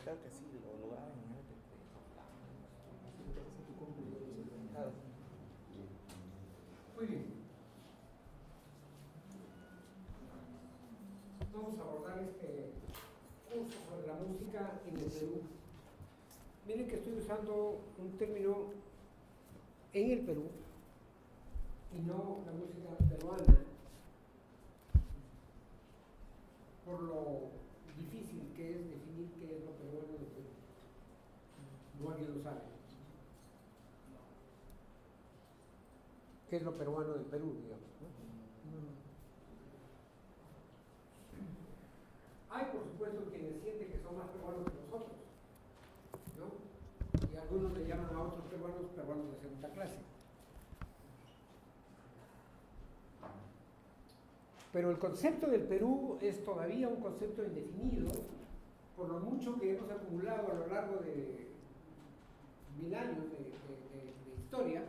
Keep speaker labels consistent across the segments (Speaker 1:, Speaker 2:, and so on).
Speaker 1: Claro que sí, lo hagan.
Speaker 2: Muy bien. Vamos a abordar este curso sobre la música en el Perú. Miren que estoy usando un término en el Perú y no la música peruana, por lo difícil que es definir qué es lo peruano del Perú. No alguien lo sabe. ¿Qué es lo peruano del Perú, digamos, ¿no? Hay, por supuesto, quienes sienten que son más peruanos que nosotros, ¿no? Y algunos le llaman a otros peruanos de segunda clase. Pero el concepto del Perú es todavía un concepto indefinido, por lo mucho que hemos acumulado a lo largo de 1000 años de historia,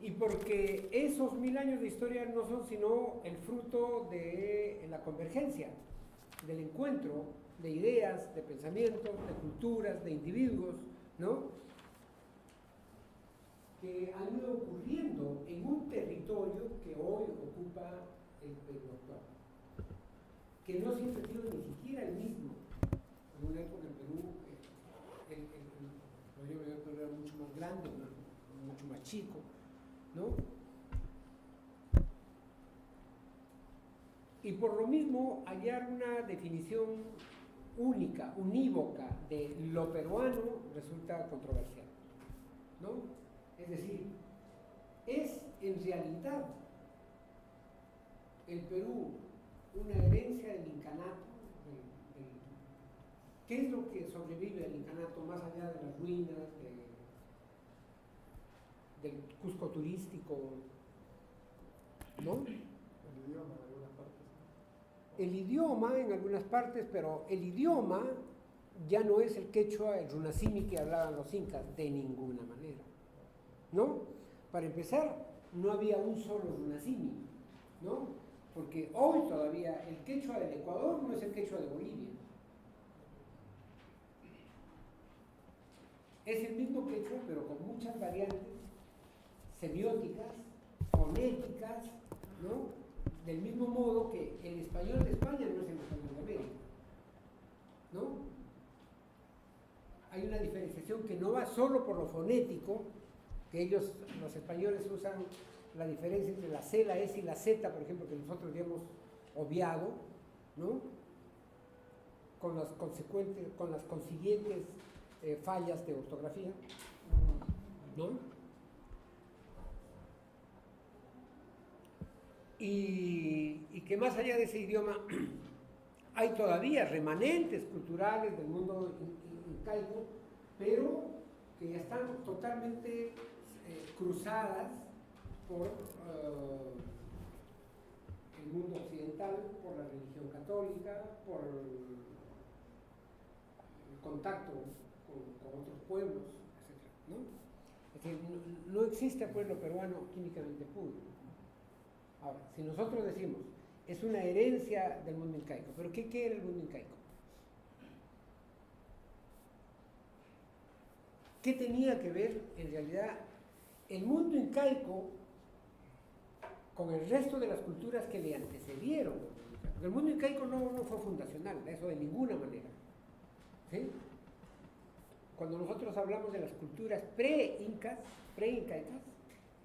Speaker 2: y porque esos 1000 años de historia no son sino el fruto de la convergencia, del encuentro de ideas, de pensamientos, de culturas, de individuos, ¿no?, que han ido ocurriendo en un territorio que hoy ocupa el Perú actual, que no siempre ha sido ni siquiera el mismo. En una época el Perú, el Perú era mucho más grande, mucho más chico, ¿no? Y por lo mismo hallar una definición única, unívoca de lo peruano resulta controversial, ¿no? Es decir, es en realidad el Perú una herencia del incanato, ¿qué es lo que sobrevive al incanato más allá de las ruinas, del Cusco turístico, ¿no?
Speaker 3: El idioma en algunas partes.
Speaker 2: El idioma en algunas partes, pero el idioma ya no es el quechua, el runasimi que hablaban los incas, de ninguna manera, ¿no? Para empezar, no había un solo runasimi, ¿no? Porque hoy todavía el quechua del Ecuador no es el quechua de Bolivia. Es el mismo quechua, pero con muchas variantes semióticas, fonéticas, ¿no? Del mismo modo que el español de España no es el español de América, ¿no? Hay una diferenciación que no va solo por lo fonético, que ellos, los españoles, usan la diferencia entre la C, la S y la Z, por ejemplo, que nosotros ya hemos obviado, ¿no? Con las consiguientes fallas de ortografía, ¿no? Y que más allá de ese idioma hay todavía remanentes culturales del mundo incaico, pero que ya están totalmente cruzadas por el mundo occidental, por la religión católica, por el contacto con otros pueblos, etc., ¿no? Es decir, no existe pueblo peruano químicamente puro. Ahora, si nosotros decimos, es una herencia del mundo incaico, ¿pero qué era el mundo incaico? ¿Qué tenía que ver, en realidad, el mundo incaico con el resto de las culturas que le antecedieron? Porque el mundo incaico no fue fundacional, eso de ninguna manera, ¿sí? Cuando nosotros hablamos de las culturas pre-incaicas,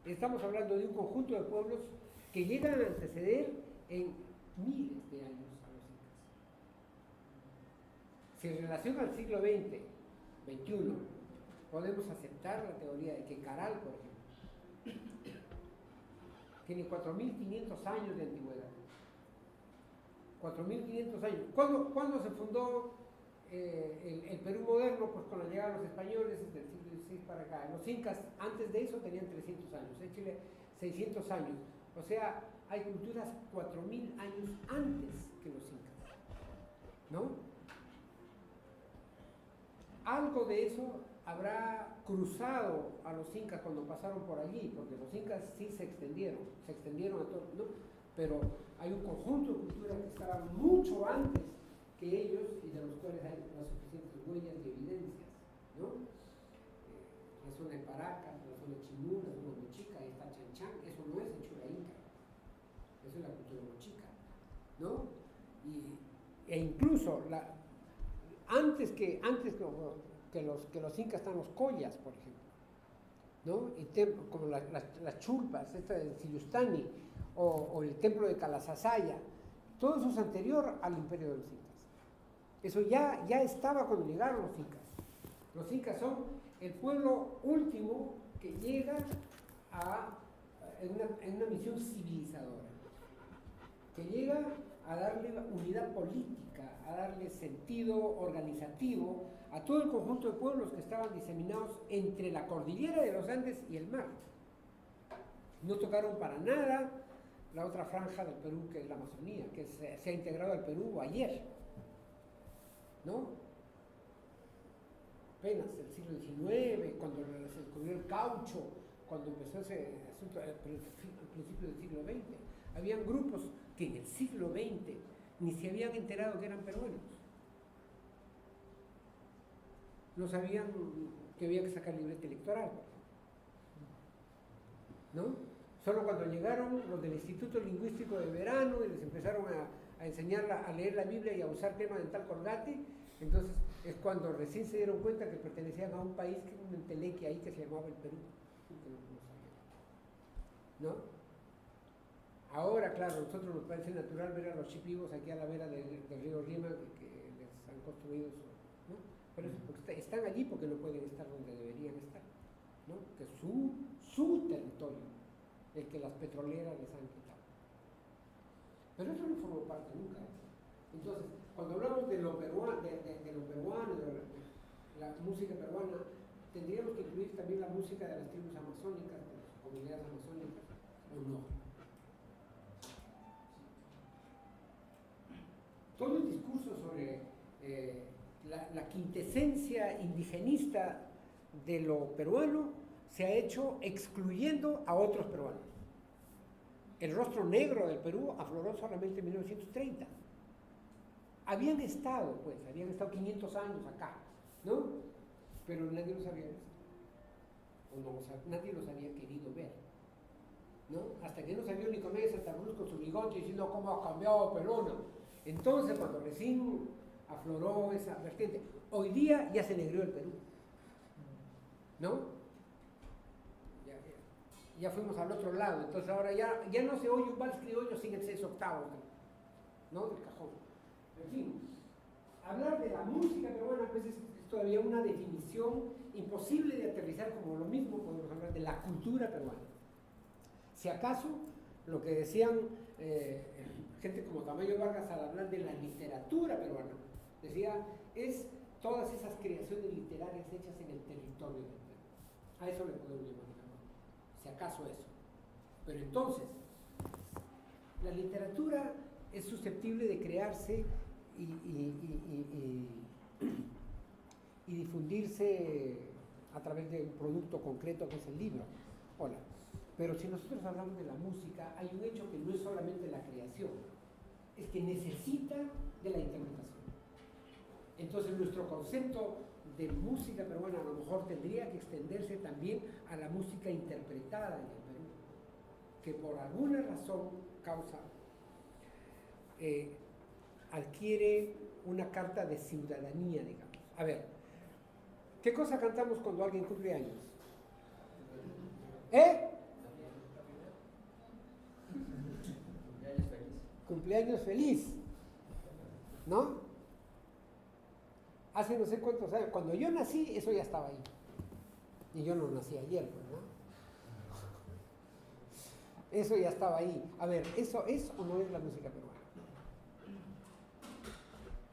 Speaker 2: estamos hablando de un conjunto de pueblos que llegan a anteceder en miles de años a los incas. Si en relación al siglo XX, XXI, podemos aceptar la teoría de que Caral, por ejemplo, tiene 4.500 años de antigüedad. 4.500 años. ¿Cuándo se fundó el Perú moderno? Pues con la llegada de los españoles desde el siglo XVI para acá. Los incas antes de eso tenían 300 años, en Chile 600 años. O sea, hay culturas 4.000 años antes que los incas, ¿no? Algo de eso habrá cruzado a los incas cuando pasaron por allí, porque los incas sí se extendieron a todo, ¿no? Pero hay un conjunto de culturas que estaban mucho antes que ellos y de los cuales hay las suficientes huellas y evidencias, ¿no? La zona de Paracas, la zona de Chimú, la zona de Mochica, ahí está Chanchán, eso no es hechura inca, eso es la cultura mochica, ¿no? E incluso antes que los incas están los collas, por ejemplo, ¿no? Como las chulpas, esta de Sillustani, o el templo de Calasasaya, todo eso es anterior al imperio de los incas. Eso ya estaba cuando llegaron los incas. Los incas son el pueblo último que llega en una misión civilizadora, que llega a darle unidad política, a darle sentido organizativo a todo el conjunto de pueblos que estaban diseminados entre la cordillera de los Andes y el mar. No tocaron para nada la otra franja del Perú, que es la Amazonía, que se ha integrado al Perú ayer, ¿no? Apenas el siglo XIX, cuando se descubrió el caucho, cuando empezó ese asunto, al principio del siglo XX, habían grupos que en el siglo XX ni se habían enterado que eran peruanos. No sabían que había que sacar libreta electoral, ¿no? Solo cuando llegaron los del Instituto Lingüístico de Verano y les empezaron a enseñar a leer la Biblia y a usar tema dental colgate, entonces es cuando recién se dieron cuenta que pertenecían a un país, que un enteleque ahí que se llamaba el Perú. ¿No? Ahora, claro, a nosotros nos parece natural ver a los chipivos aquí a la vera del río Rima que les han construido eso, ¿no? Pero eso, porque están allí porque no pueden estar donde deberían estar, ¿no? Que es su territorio, el que las petroleras les han quitado. Pero eso no formó parte nunca. Entonces, cuando hablamos de lo peruano, de la música peruana, tendríamos que incluir también la música de las tribus amazónicas, de las comunidades amazónicas, ¿o no? Todo el discurso sobre la quintesencia indigenista de lo peruano se ha hecho excluyendo a otros peruanos. El rostro negro del Perú afloró solamente en 1930. Habían estado 500 años acá, ¿no? Pero nadie los había visto, nadie los había querido ver, ¿no? Hasta que no salió Nicolás Santa Cruz con su bigote diciendo cómo ha cambiado Perú, ¿no? Entonces, cuando recién afloró esa vertiente, hoy día ya se negrió el Perú, ¿no? Ya fuimos al otro lado, entonces ahora ya no se oye un vals criollo sin el 6 octavos, ¿no? Del cajón. En fin, hablar de la música peruana pues es todavía una definición imposible de aterrizar, como lo mismo podemos hablar de la cultura peruana. Si acaso, lo que decían gente como Tamayo Vargas al hablar de la literatura peruana, decía, es todas esas creaciones literarias hechas en el territorio del Perú. A eso le podemos llamar, si acaso eso. Pero entonces, la literatura es susceptible de crearse y difundirse a través de un producto concreto que es el libro. Hola. Pero si nosotros hablamos de la música, hay un hecho que no es solamente la creación, es que necesita de la interpretación. Entonces nuestro concepto de música peruana a lo mejor tendría que extenderse también a la música interpretada en el Perú, que por alguna razón causa adquiere una carta de ciudadanía, digamos. A ver, ¿qué cosa cantamos cuando alguien cumple años? Cumpleaños feliz, ¿no? hace no sé cuántos años, cuando yo nací, eso ya estaba ahí. Y yo no nací ayer, pues, ¿no? Eso ya estaba ahí. A ver, ¿eso es o no es la música peruana?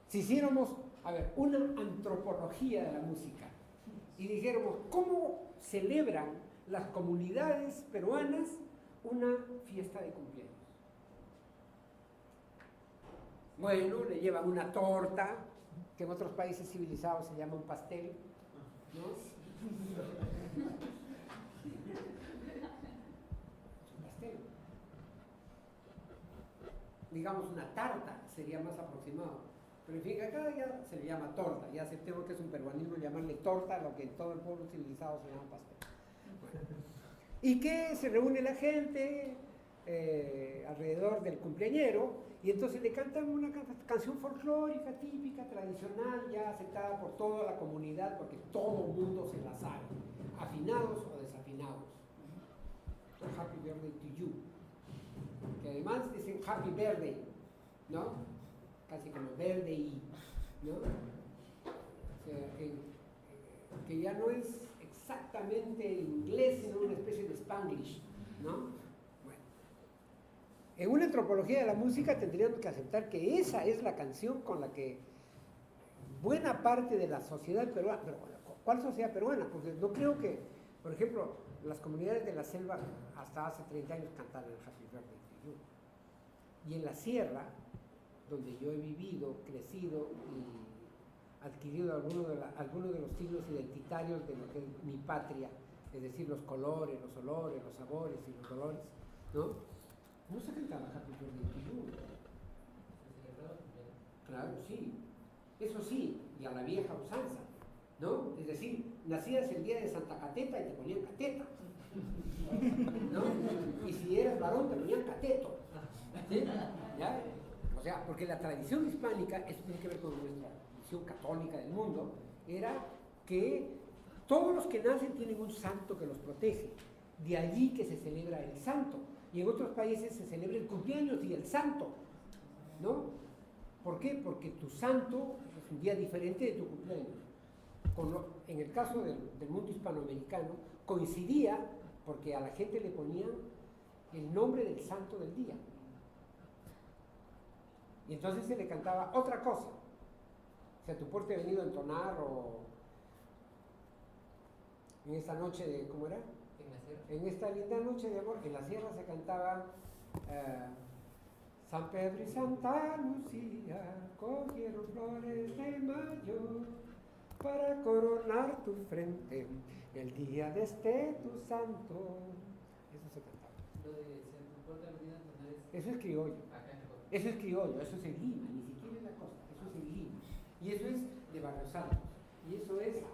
Speaker 2: Si hiciéramos, a ver, una antropología de la música y dijéramos, ¿cómo celebran las comunidades peruanas una fiesta de cumpleaños? Bueno, le llevan una torta, que en otros países civilizados se llama un pastel, ¿no? Es un pastel. Digamos una tarta sería más aproximado. Pero en fin, acá ya se le llama torta, ya aceptemos que es un peruanismo llamarle torta a lo que en todo el pueblo civilizado se llama pastel. Bueno. ¿Y qué? Se reúne la gente alrededor del cumpleañero y entonces le cantan una canción folclórica, típica, tradicional, ya aceptada por toda la comunidad, porque todo el mundo se la sabe, afinados o desafinados. Happy birthday to you. Que además dicen happy birthday, ¿no? Casi como verde y, ¿no? O sea, que ya no es exactamente inglés, sino una especie de Spanglish, ¿no? Bueno. En una antropología de la música tendríamos que aceptar que esa es la canción con la que buena parte de la sociedad peruana, pero ¿cuál sociedad peruana? Porque no creo que, por ejemplo, las comunidades de la selva hasta hace 30 años cantaban el Happy Birthday to You. Y en la sierra, donde yo he vivido, crecido y adquirido algunos de los signos identitarios de lo que es mi patria, es decir, los colores, los olores, los sabores y los dolores, ¿no? No se cantaba Happy Birthday to You. Claro, sí. Eso sí, y a la vieja usanza, ¿no? Es decir, nacías el día de Santa Cateta y te ponían cateta, ¿no? Y si eras varón te ponían cateto, ¿sí? ¿Ya? O sea, porque la tradición hispánica, eso tiene que ver con nuestra visión católica del mundo, era que todos los que nacen tienen un santo que los protege. De allí que se celebra el santo. Y en otros países se celebra el cumpleaños y el santo, ¿no? ¿Por qué? Porque tu santo es un día diferente de tu cumpleaños. En el caso del mundo hispanoamericano, coincidía porque a la gente le ponían el nombre del santo del día. Y entonces se le cantaba otra cosa. O sea, tu porte ha venido a entonar o en esta noche de, ¿cómo era? En esta linda noche de amor, en la sierra se cantaba San Pedro y Santa Lucía cogieron flores de mayo para coronar tu frente el día de tu santo. Eso se cantaba.
Speaker 4: Lo de se porte ha venido a entonar
Speaker 2: Eso es criollo.
Speaker 4: acá en el costa.
Speaker 2: Eso es criollo, eso es en Lima, ni siquiera en la costa, eso es en Lima. Y eso es de Barrios Altos, y eso es del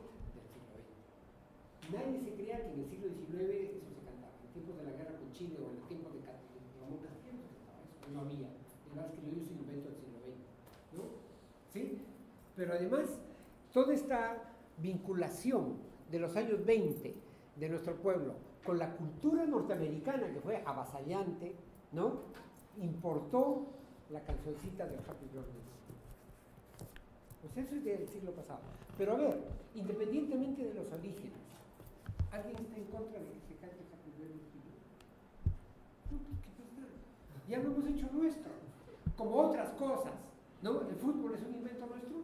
Speaker 2: siglo XX. Nadie se crea que en el siglo XIX eso se cantaba. En tiempos de la guerra con Chile o en los tiempos de Ramón Castellanos se cantaba eso, no había. El más criollo es un invento del siglo XX, ¿no? ¿Sí? Pero además, toda esta vinculación de los años 20 de nuestro pueblo con la cultura norteamericana, que fue avasallante, ¿no? Importó la cancioncita del Happy Birthday. Pues eso es del siglo pasado. Pero a ver, independientemente de los orígenes, ¿alguien está en contra de que se cante Happy Birthday to You? No, pues ¿qué pasa? Ya lo hemos hecho nuestro, como otras cosas, ¿no? ¿El fútbol es un invento nuestro?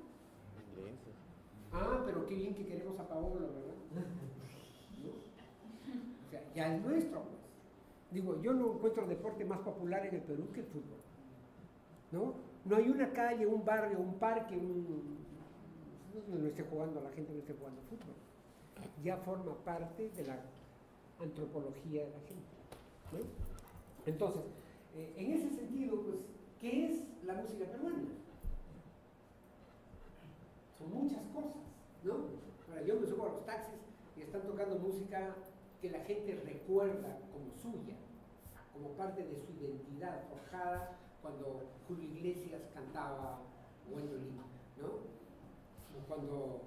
Speaker 2: Ah, pero qué bien que queremos a Paolo, ¿verdad? ¿No? O sea, ya es nuestro, pues. Digo, yo no encuentro deporte más popular en el Perú que el fútbol, ¿no? No hay una calle, un barrio, un parque, donde no esté jugando, la gente no esté jugando fútbol. Ya forma parte de la antropología de la gente, ¿no? Entonces, en ese sentido, pues, ¿qué es la música peruana? Son muchas cosas, ¿no? Ahora, yo me subo a los taxis y están tocando música que la gente recuerda como suya, como parte de su identidad forjada cuando Julio Iglesias cantaba Gwendolyn, ¿no? O cuando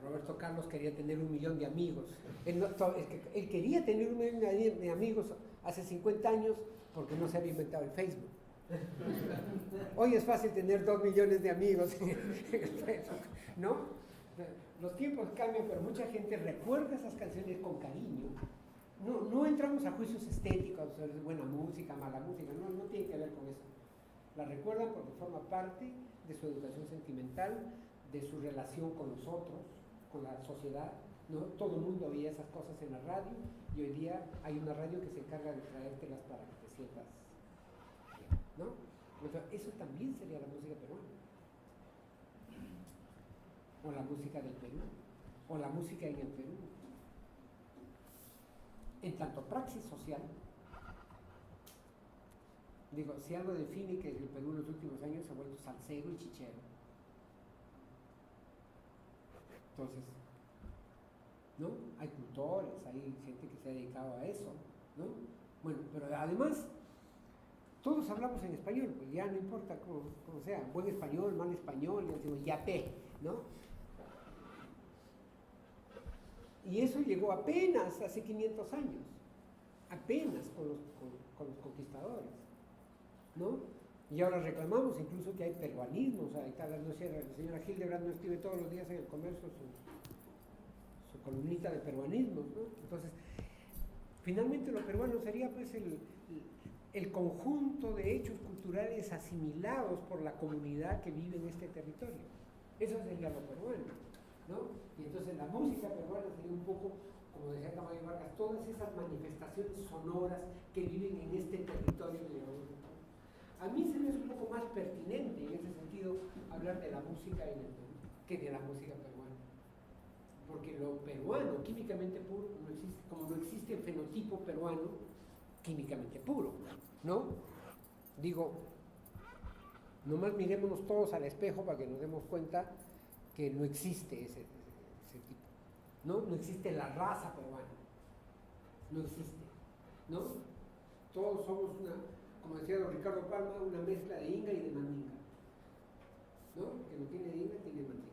Speaker 2: Roberto Carlos quería tener 1 millón de amigos. Él quería tener 1 millón de amigos hace 50 años porque no se había inventado el Facebook, Hoy es fácil tener 2 millones de amigos en Facebook, ¿no? Los tiempos cambian, pero mucha gente recuerda esas canciones con cariño. No entramos a juicios estéticos sobre buena música, mala música, no tiene que ver con eso. La recuerdan porque forma parte de su educación sentimental, de su relación con los otros, con la sociedad, ¿no? Todo el mundo oía esas cosas en la radio y hoy día hay una radio que se encarga de traértelas para que te sientas bien, ¿no? Entonces, eso también sería la música peruana. O la música del Perú, o la música en el Perú. En tanto praxis social, digo, si algo define que el Perú en los últimos años se ha vuelto salsero y chichero. Entonces, ¿no? Hay cultores, hay gente que se ha dedicado a eso, ¿no? Bueno, pero además, todos hablamos en español, pues ya no importa cómo sea, buen español, mal español, ya decimos yapé, ¿no? Y eso llegó apenas hace 500 años, apenas con los conquistadores, ¿no? Y ahora reclamamos incluso que hay peruanismo, o sea, no sé, la señora Hildebrand no escribe todos los días en el Comercio su columnita de peruanismos, ¿no? Entonces, finalmente lo peruano sería pues el conjunto de hechos culturales asimilados por la comunidad que vive en este territorio. Eso sería lo peruano, ¿no? Y entonces la música peruana sería un poco, como decía Tamayo Vargas, todas esas manifestaciones sonoras que viven en este territorio de la música. A mí se me hace un poco más pertinente en ese sentido hablar de la música en el Perú que de la música peruana. Porque lo peruano, químicamente puro, no existe, como no existe el fenotipo peruano químicamente puro, ¿no? Digo, nomás mirémonos todos al espejo para que nos demos cuenta que no existe ese tipo, ¿no? No existe la raza peruana, no existe, ¿no? Todos somos como decía don Ricardo Palma, una mezcla de Inga y de Mandinga, ¿no? Que no tiene de Inga, tiene de Mandinga.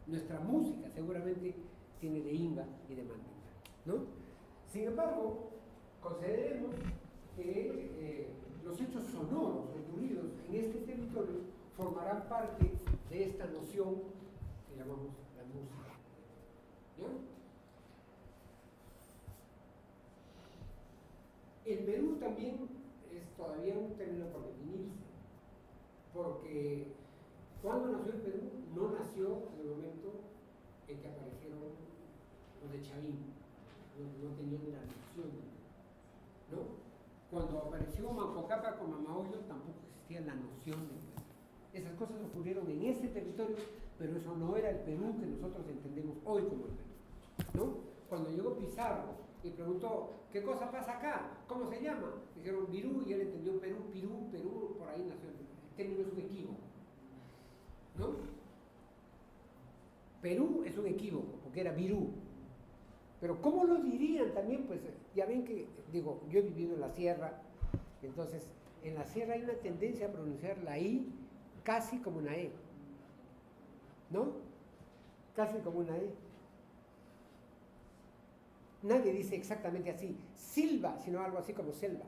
Speaker 2: Nuestra música seguramente tiene de Inga y de Mandinga, ¿no? Sin embargo, consideremos que los hechos sonoros ocurridos en este territorio formarán parte de esta noción que llamamos la música, ¿ya? El Perú también es todavía un término por definirse, porque cuando nació el Perú no nació en el momento en que aparecieron los de Chavín, no tenían la noción, ¿no? Cuando apareció Manco Cápac con Mamahoyo tampoco existía la noción de Perú. Esas cosas ocurrieron en este territorio, pero eso no era el Perú que nosotros entendemos hoy como el Perú, ¿no? Cuando llegó Pizarro y preguntó, ¿qué cosa pasa acá? ¿Cómo se llama? Dijeron Virú y él entendió Perú, Perú, por ahí nació. El término es un equívoco, ¿no? Perú es un equívoco, porque era Virú. Pero ¿cómo lo dirían también? Pues ya ven que, digo, yo he vivido en la sierra, entonces en la sierra hay una tendencia a pronunciar la I casi como una E, ¿no? Casi como una E. Nadie dice exactamente así, silva, sino algo así como selva.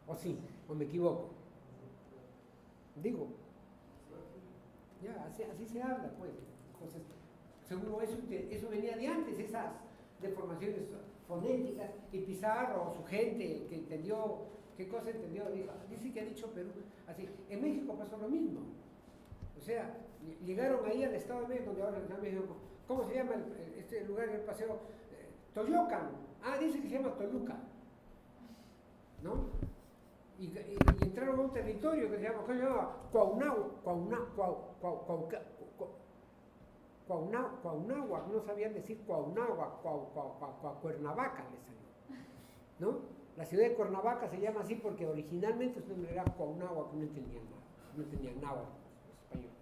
Speaker 2: O sí, o me equivoco. Digo, ya, así se habla, pues. Entonces, seguro eso venía de antes, esas deformaciones fonéticas, y Pizarro o su gente que entendió, ¿qué cosa entendió? Dice que ha dicho Perú, así. En México pasó lo mismo. O sea, llegaron ahí al Estado de México, donde ahora está México. ¿Cómo se llama este lugar del paseo? Toyocan. Ah, dice que se llama Toluca, ¿no? Y entraron a un territorio que se llama Cuauhnáhuac, no sabían decir Cuauhnáhuac, Cuernavaca les salió, ¿no? La ciudad de Cuernavaca se llama así porque originalmente su nombre era Cuauhnáhuac, no entendían nada, no entendían náhuatl los españoles,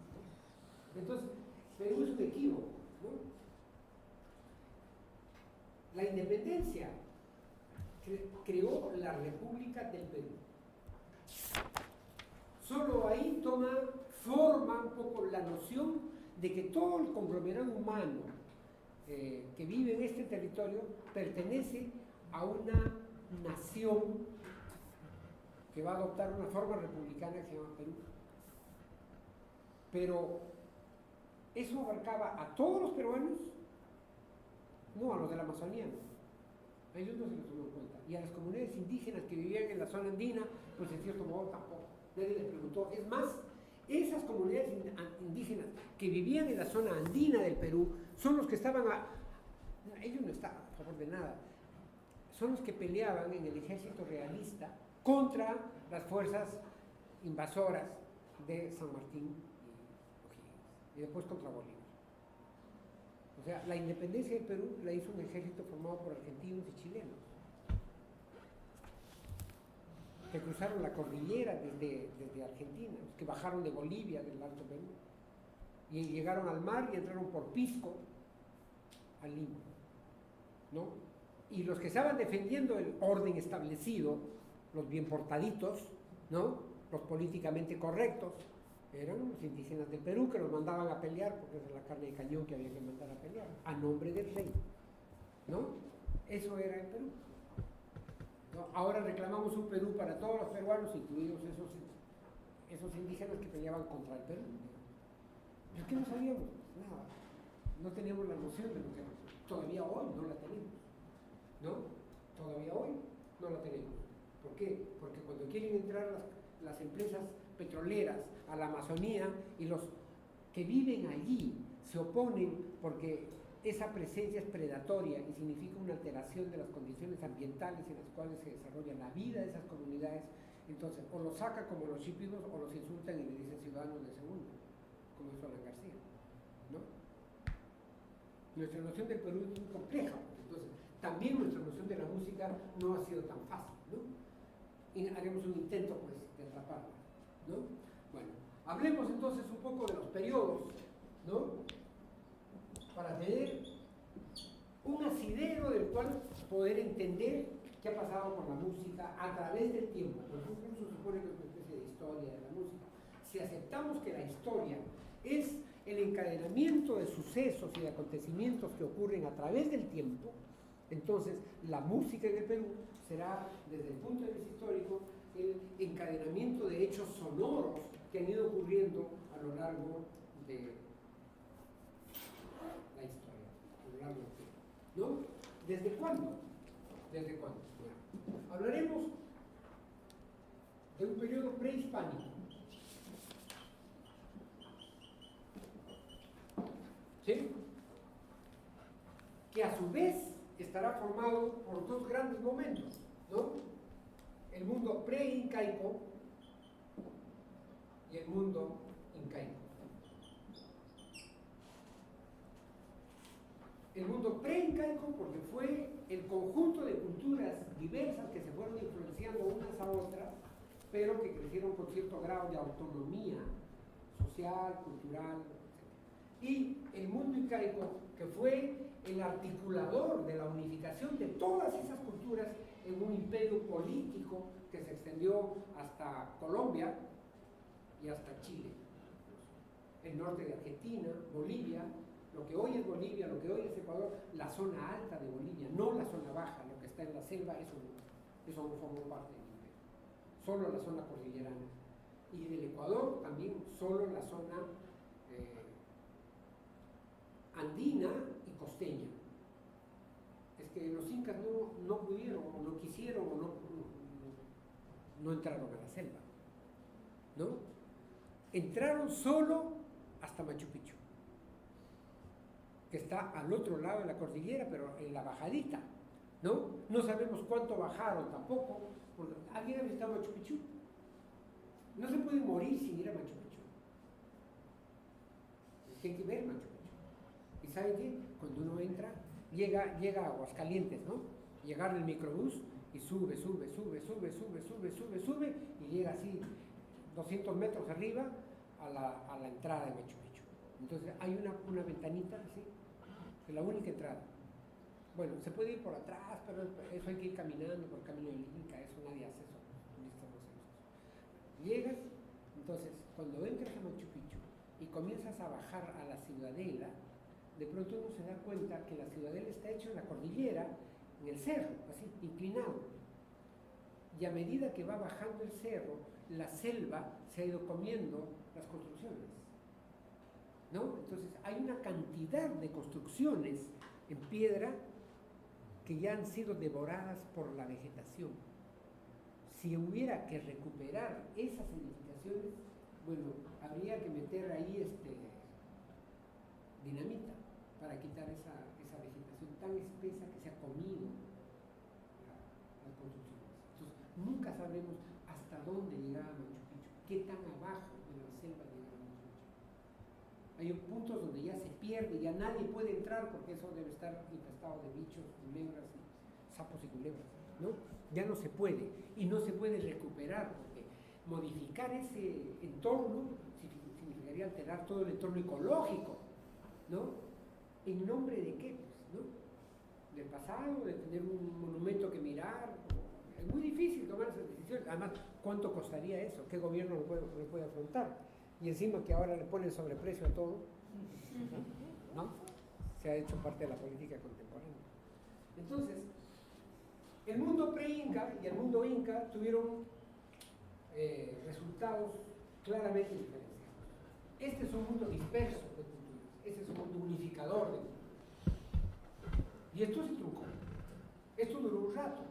Speaker 2: ¿no? Entonces, Perú es un equívoco, ¿no? La independencia creó la República del Perú. Solo ahí toma forma un poco la noción de que todo el conglomerado humano que vive en este territorio pertenece a una nación que va a adoptar una forma republicana que se llama Perú. Pero eso abarcaba a todos los peruanos, no a los de la Amazonía, no. A ellos no se les tomó en cuenta. Y a las comunidades indígenas que vivían en la zona andina, pues en cierto modo tampoco. Nadie les preguntó. Es más, esas comunidades indígenas que vivían en la zona andina del Perú son los que estaban ellos no estaban a favor de nada. Son los que peleaban en el ejército realista contra las fuerzas invasoras de San Martín y O'Higgins, y después contra Bolívar. O sea, la independencia del Perú la hizo un ejército formado por argentinos y chilenos, que cruzaron la cordillera desde Argentina, los que bajaron de Bolivia, del Alto Perú, y llegaron al mar y entraron por Pisco a Lima, ¿no? Y los que estaban defendiendo el orden establecido, los bien portaditos, ¿no? Los políticamente correctos, eran los indígenas del Perú que los mandaban a pelear, porque era la carne de cañón que había que mandar a pelear, a nombre del rey, ¿no? Eso era el Perú, ¿no? Ahora reclamamos un Perú para todos los peruanos, incluidos esos indígenas que peleaban contra el Perú. ¿Por qué no sabíamos? Nada, no teníamos la noción de lo que era. Todavía hoy no la tenemos, ¿no? Todavía hoy no la tenemos. ¿Por qué? Porque cuando quieren entrar las empresas petroleras a la Amazonía y los que viven allí se oponen porque esa presencia es predatoria y significa una alteración de las condiciones ambientales en las cuales se desarrolla la vida de esas comunidades, entonces o los sacan como los chípidos o los insultan y le dicen ciudadanos de segunda, como hizo Alan García, ¿no? Nuestra noción del Perú es muy compleja, entonces también nuestra noción de la música no ha sido tan fácil, ¿no? Y haremos un intento, pues, de atraparla, ¿no? Bueno, hablemos entonces un poco de los periodos, ¿no? Para tener un asidero del cual poder entender qué ha pasado con la música a través del tiempo. Porque un curso supone que es una especie de historia de la música. Si aceptamos que la historia es el encadenamiento de sucesos y de acontecimientos que ocurren a través del tiempo, entonces la música en el Perú será, desde el punto de vista histórico, el encadenamiento de hechos sonoros que han ido ocurriendo a lo largo de la historia, a lo largo del tiempo, ¿no? ¿Desde cuándo? ¿Desde cuándo? Bueno, hablaremos de un periodo prehispánico. ¿Sí? Que a su vez estará formado por dos grandes momentos, ¿no? El mundo pre-incaico y el mundo incaico. El mundo pre-incaico porque fue el conjunto de culturas diversas que se fueron influenciando unas a otras, pero que crecieron con cierto grado de autonomía social, cultural, etc. Y el mundo incaico, que fue el articulador de la unificación de todas esas culturas en un imperio político que se extendió hasta Colombia y hasta Chile, el norte de Argentina, Bolivia, lo que hoy es Bolivia, lo que hoy es Ecuador, la zona alta de Bolivia, no la zona baja, lo que está en la selva, eso no formó parte del imperio, solo la zona cordillerana. Y del Ecuador también solo la zona andina y costeña. Es que los incas no pudieron, o no quisieron, o no entraron a la selva, ¿no? Entraron solo hasta Machu Picchu, que está al otro lado de la cordillera, pero en la bajadita, ¿no? No sabemos cuánto bajaron tampoco, porque ¿alguien ha visitado Machu Picchu? No se puede morir sin ir a Machu Picchu. Hay que ver Machu Picchu. ¿Y saben qué? Cuando uno entra, llega a Aguascalientes, ¿no? Y agarra el microbús y sube, y llega así 200 metros arriba a la entrada de Machu Picchu. Entonces hay una ventanita así, es la única entrada. Bueno, se puede ir por atrás, pero eso hay que ir caminando por el camino del Inca, eso nadie hace eso, los turistas no hacen eso. Llegas, entonces, cuando entras a Machu Picchu y comienzas a bajar a la ciudadela, de pronto uno se da cuenta que la ciudadela está hecha en la cordillera, en el cerro, así, inclinado. Y a medida que va bajando el cerro, la selva se ha ido comiendo las construcciones, ¿no? Entonces hay una cantidad de construcciones en piedra que ya han sido devoradas por la vegetación. Si hubiera que recuperar esas edificaciones, bueno, habría que meter ahí dinamita para quitar esa vegetación tan espesa que se ha comido las construcciones. Entonces, nunca sabremos hasta dónde llegaba Machu Picchu, qué tan abajo de la selva llegaba Machu Picchu. Hay puntos donde ya se pierde, ya nadie puede entrar porque eso debe estar infestado de bichos, culebras, sapos y culebras, ¿no? Ya no se puede, y no se puede recuperar porque modificar ese entorno significaría alterar todo el entorno ecológico, ¿no? ¿En nombre de qué? Pues, ¿no? Del pasado, de tener un monumento que mirar. Es muy difícil tomar esas decisiones. Además, ¿cuánto costaría eso? ¿Qué gobierno lo puede afrontar? Y encima que ahora le ponen sobreprecio a todo, ¿no? Se ha hecho parte de la política contemporánea. Entonces, el mundo pre-inca y el mundo inca tuvieron resultados claramente diferenciados. Este es un mundo disperso de culturas, este es un mundo unificador de culturas. Y esto se truncó. Esto duró un rato.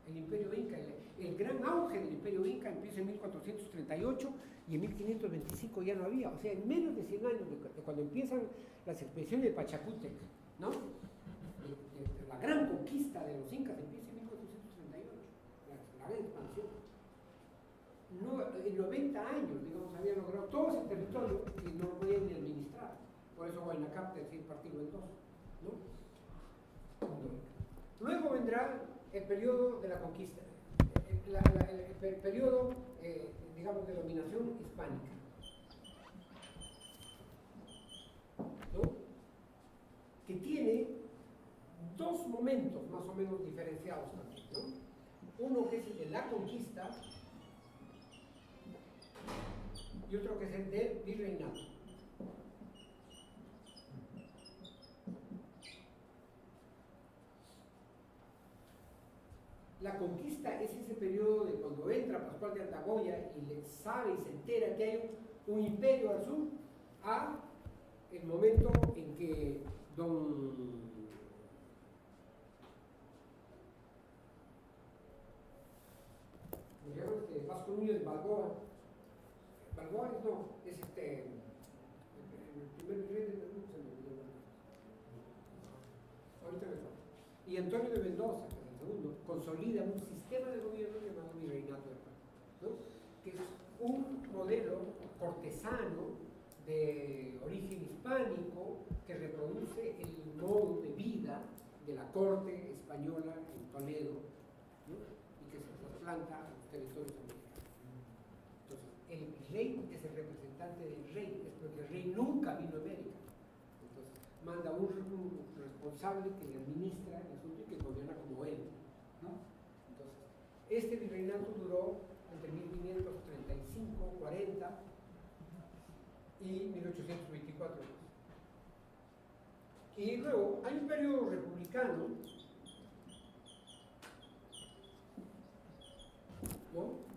Speaker 2: El imperio inca, el gran auge del imperio inca empieza en 1438 y en 1525 ya no había. O sea, en menos de 100 años de cuando empiezan las expediciones de Pachacútec, ¿no? De la gran conquista de los incas empieza en 1438, la gran expansión. En 90 años, digamos, habían logrado todo ese territorio y no lo podían ni administrar. Por eso Huayna decide partirlo en dos, ¿no? Luego vendrá el periodo de la conquista, el periodo, digamos, de dominación hispánica, ¿no? Que tiene dos momentos más o menos diferenciados también, ¿no? Uno que es el de la conquista y otro que es el del virreinato. La conquista es ese periodo de cuando entra Pascual de Andagoya y le sabe y se entera que hay un imperio al sur, a el momento en que Vasco Núñez Balboa es el primer virrey de Perú, se me olvidó. Ahorita me acuerdo. Y Antonio de Mendoza, que es el segundo, consolida un sistema de gobierno llamado virreinato de Perú, ¿no? Que es un modelo cortesano de origen hispánico que reproduce el modo de vida de la corte española en Toledo, ¿no? Y que se trasplanta a los territorios americanos. Entonces, el rey es el representante del rey, es porque el rey nunca vino a América. Entonces, manda un responsable que le administra el asunto y que gobierna como él, ¿no? Entonces, este virreinato duró entre 1535, 40 y 1824. Y luego hay un periodo republicano, ¿no?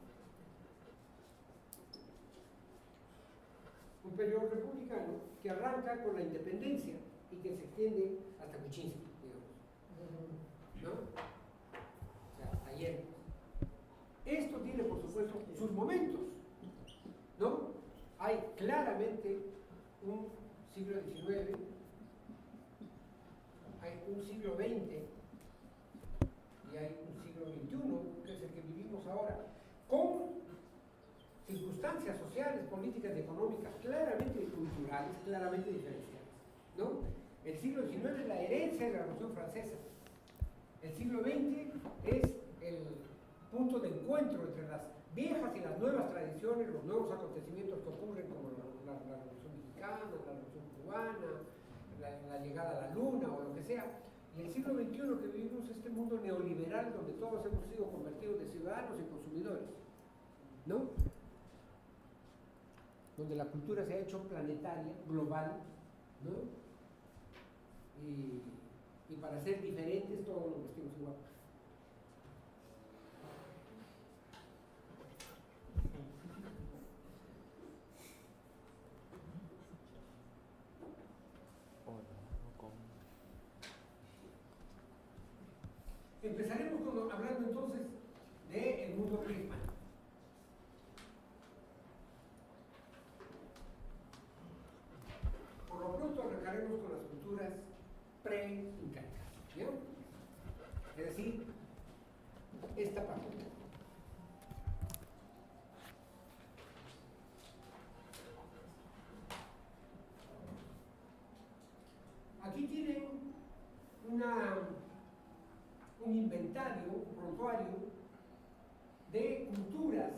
Speaker 2: Un periodo republicano que arranca con la independencia y que se extiende hasta Kuczynski, digamos, ¿no? O sea, hasta ayer. Esto tiene, por supuesto, sus momentos, ¿no? Hay claramente un siglo XIX, hay un siglo XX y hay un siglo XXI, que es el que vivimos ahora, con circunstancias sociales, políticas y económicas claramente culturales, claramente diferenciadas, ¿no? El siglo XIX es la herencia de la Revolución Francesa. El siglo XX es el punto de encuentro entre las viejas y las nuevas tradiciones, los nuevos acontecimientos que ocurren como la Revolución Mexicana, la Revolución Cubana, la llegada a la Luna o lo que sea. Y el siglo XXI que vivimos es este mundo neoliberal donde todos hemos sido convertidos de ciudadanos y consumidores, ¿no? Donde la cultura se ha hecho planetaria, global, ¿no? Y para ser diferentes todos nos vestimos igual. Empezaremos hablando entonces del mundo prehispánico. Por lo pronto arrancaremos con las culturas pre-incaicas, ¿ya? Es decir, esta parte. Aquí tienen un inventario, un prontuario de culturas,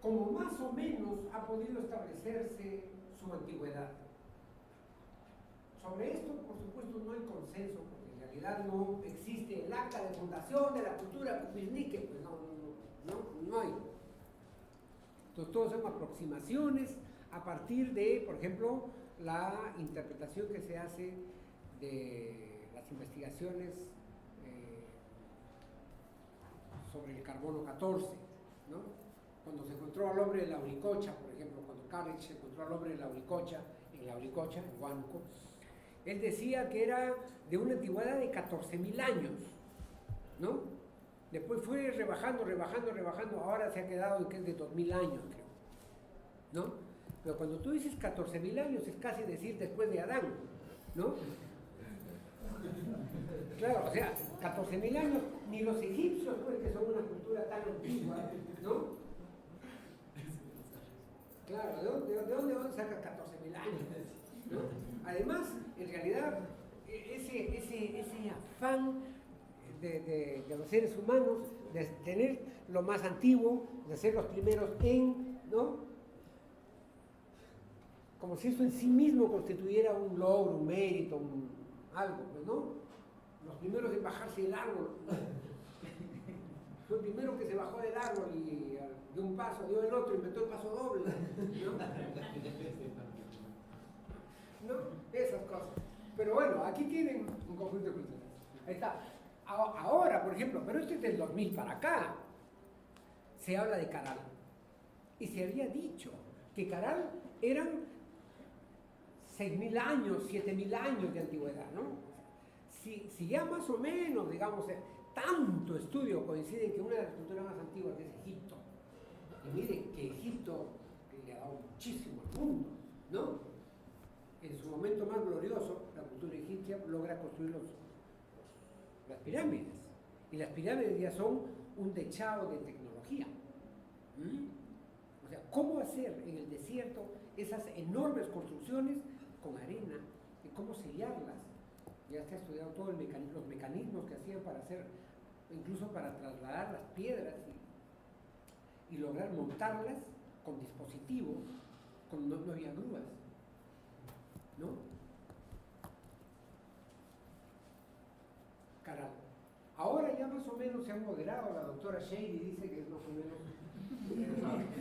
Speaker 2: como más o menos ha podido establecerse su antigüedad. Sobre esto, por supuesto, no hay consenso, porque en realidad no existe el acta de fundación de la cultura Cupiznique, pues no hay. Entonces, todos son aproximaciones a partir de, por ejemplo, la interpretación que se hace de las investigaciones sobre el carbono 14, ¿no? Cuando se encontró al hombre de la Uricocha, por ejemplo, cuando Carrick se encontró al hombre de la Uricocha, en Huánuco, él decía que era de una antigüedad de 14.000 años, ¿no? Después fue rebajando, ahora se ha quedado en que es de 2.000 años, creo, ¿no? Pero cuando tú dices 14.000 años es casi decir después de Adán, ¿no? Claro, o sea, 14.000 años, ni los egipcios, pues, que son una cultura tan antigua, ¿no? Claro, ¿de dónde saca 14.000 años? ¿No? Además, en realidad, ese afán de los seres humanos de tener lo más antiguo, de ser los primeros ¿no? Como si eso en sí mismo constituyera un logro, un mérito, algo, pues, ¿no? Los primeros en bajarse del árbol. Fue el primero que se bajó del árbol y dio un paso, dio el otro, inventó el paso doble, ¿no? Esas cosas. Pero bueno, aquí tienen un conjunto de culturas. Ahí está. Ahora, por ejemplo, pero este es del 2000 para acá, se habla de Caral. Y se había dicho que Caral eran 6.000 años, 7.000 años de antigüedad, ¿no? Si ya más o menos, digamos, tanto estudio coincide en que una de las culturas más antiguas es Egipto, y miren que Egipto le ha dado muchísimo al mundo, ¿no? En su momento más glorioso, la cultura egipcia logra construir las pirámides, y las pirámides ya son un dechado de tecnología. O sea, ¿cómo hacer en el desierto esas enormes construcciones con arena? ¿Y cómo sellarlas? Ya se ha estudiado todos los mecanismos que hacían para hacer, incluso para trasladar las piedras y lograr montarlas con dispositivos, no había grúas, ¿no? Caral. Ahora ya más o menos se han moderado, la doctora Shady dice que es más o menos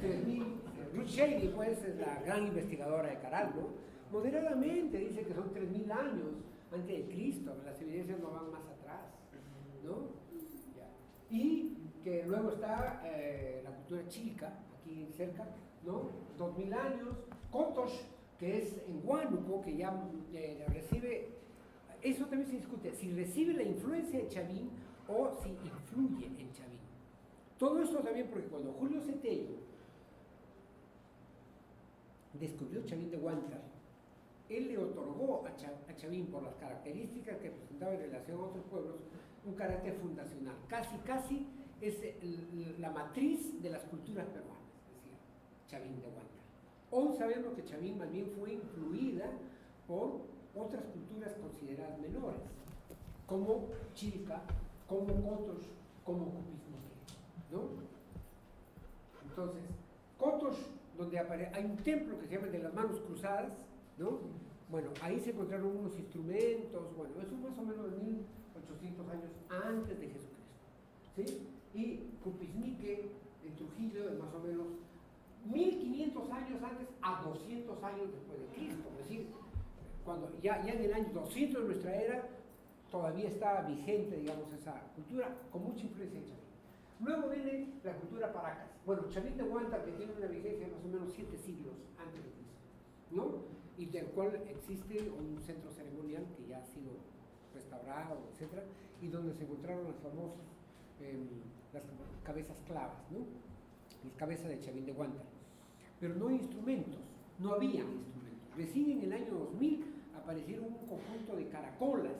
Speaker 2: 3.000, Ruth Shady pues es la gran investigadora de Caral, ¿no? Moderadamente dice que son 3.000 años antes de Cristo, las evidencias no van más atrás, ¿no? Ya. Y que luego está la cultura chica, aquí cerca, ¿no? 2.000 años, Kotosh, que es en Huánuco, que ya recibe, eso también se discute, si recibe la influencia de Chavín o si influye en Chavín. Todo esto también porque cuando Julio Cetello descubrió Chavín de Huántar, él le otorgó a Chavín, por las características que presentaba en relación a otros pueblos, un carácter fundacional. Casi es la matriz de las culturas peruanas, decía Chavín de Huántar. Hoy sabemos que Chavín más bien fue influida por otras culturas consideradas menores, como Chilca, como Kotosh, como Cupiznique, ¿no? Entonces, Kotosh, donde hay un templo que se llama de las manos cruzadas, ¿no? Bueno, ahí se encontraron unos instrumentos, bueno, eso más o menos de 1.800 años antes de Jesucristo, ¿sí? Y Cupiznique, en Trujillo, de más o menos 1.500 años antes a 200 años después de Cristo, es decir, cuando ya en el año 200 de nuestra era, todavía estaba vigente, digamos, esa cultura, con mucha influencia de Chavín. Luego viene la cultura Paracas. Bueno, Chavín de Huántar, que tiene una vigencia de más o menos 7 siglos antes de Cristo, ¿no? Y del cual existe un centro ceremonial que ya ha sido restaurados, etcétera, y donde se encontraron las famosas las cabezas clavas, ¿no? Las cabezas de Chavín de Guántara. Pero no instrumentos, no había instrumentos. Recién en el año 2000 aparecieron un conjunto de caracolas,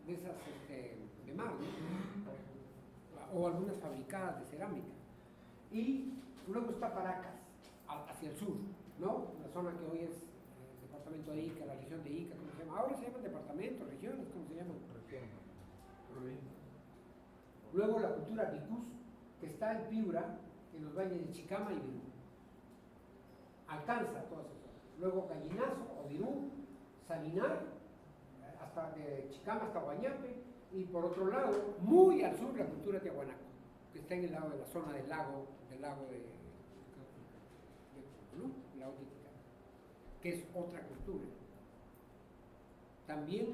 Speaker 2: de esas de mar, ¿no? O algunas fabricadas de cerámica. Y luego está Paracas, hacia el sur, ¿no? La zona que hoy es el departamento de Ica, la región de Ica, ¿cómo se llama? Ahora se llaman departamentos, regiones, ¿cómo se llaman? Luego la cultura Bicús, que está en Piura, en los valles de Chicama y Virú. Alcanza todas esas zonas. Luego Gallinazo, Ovirú, Salinar, hasta de Chicama hasta Guañape, y por otro lado, muy al sur, la cultura Tiahuanaco, que está en el lado de la zona del lago de ¿no? El lago Titicaca, que es otra cultura. También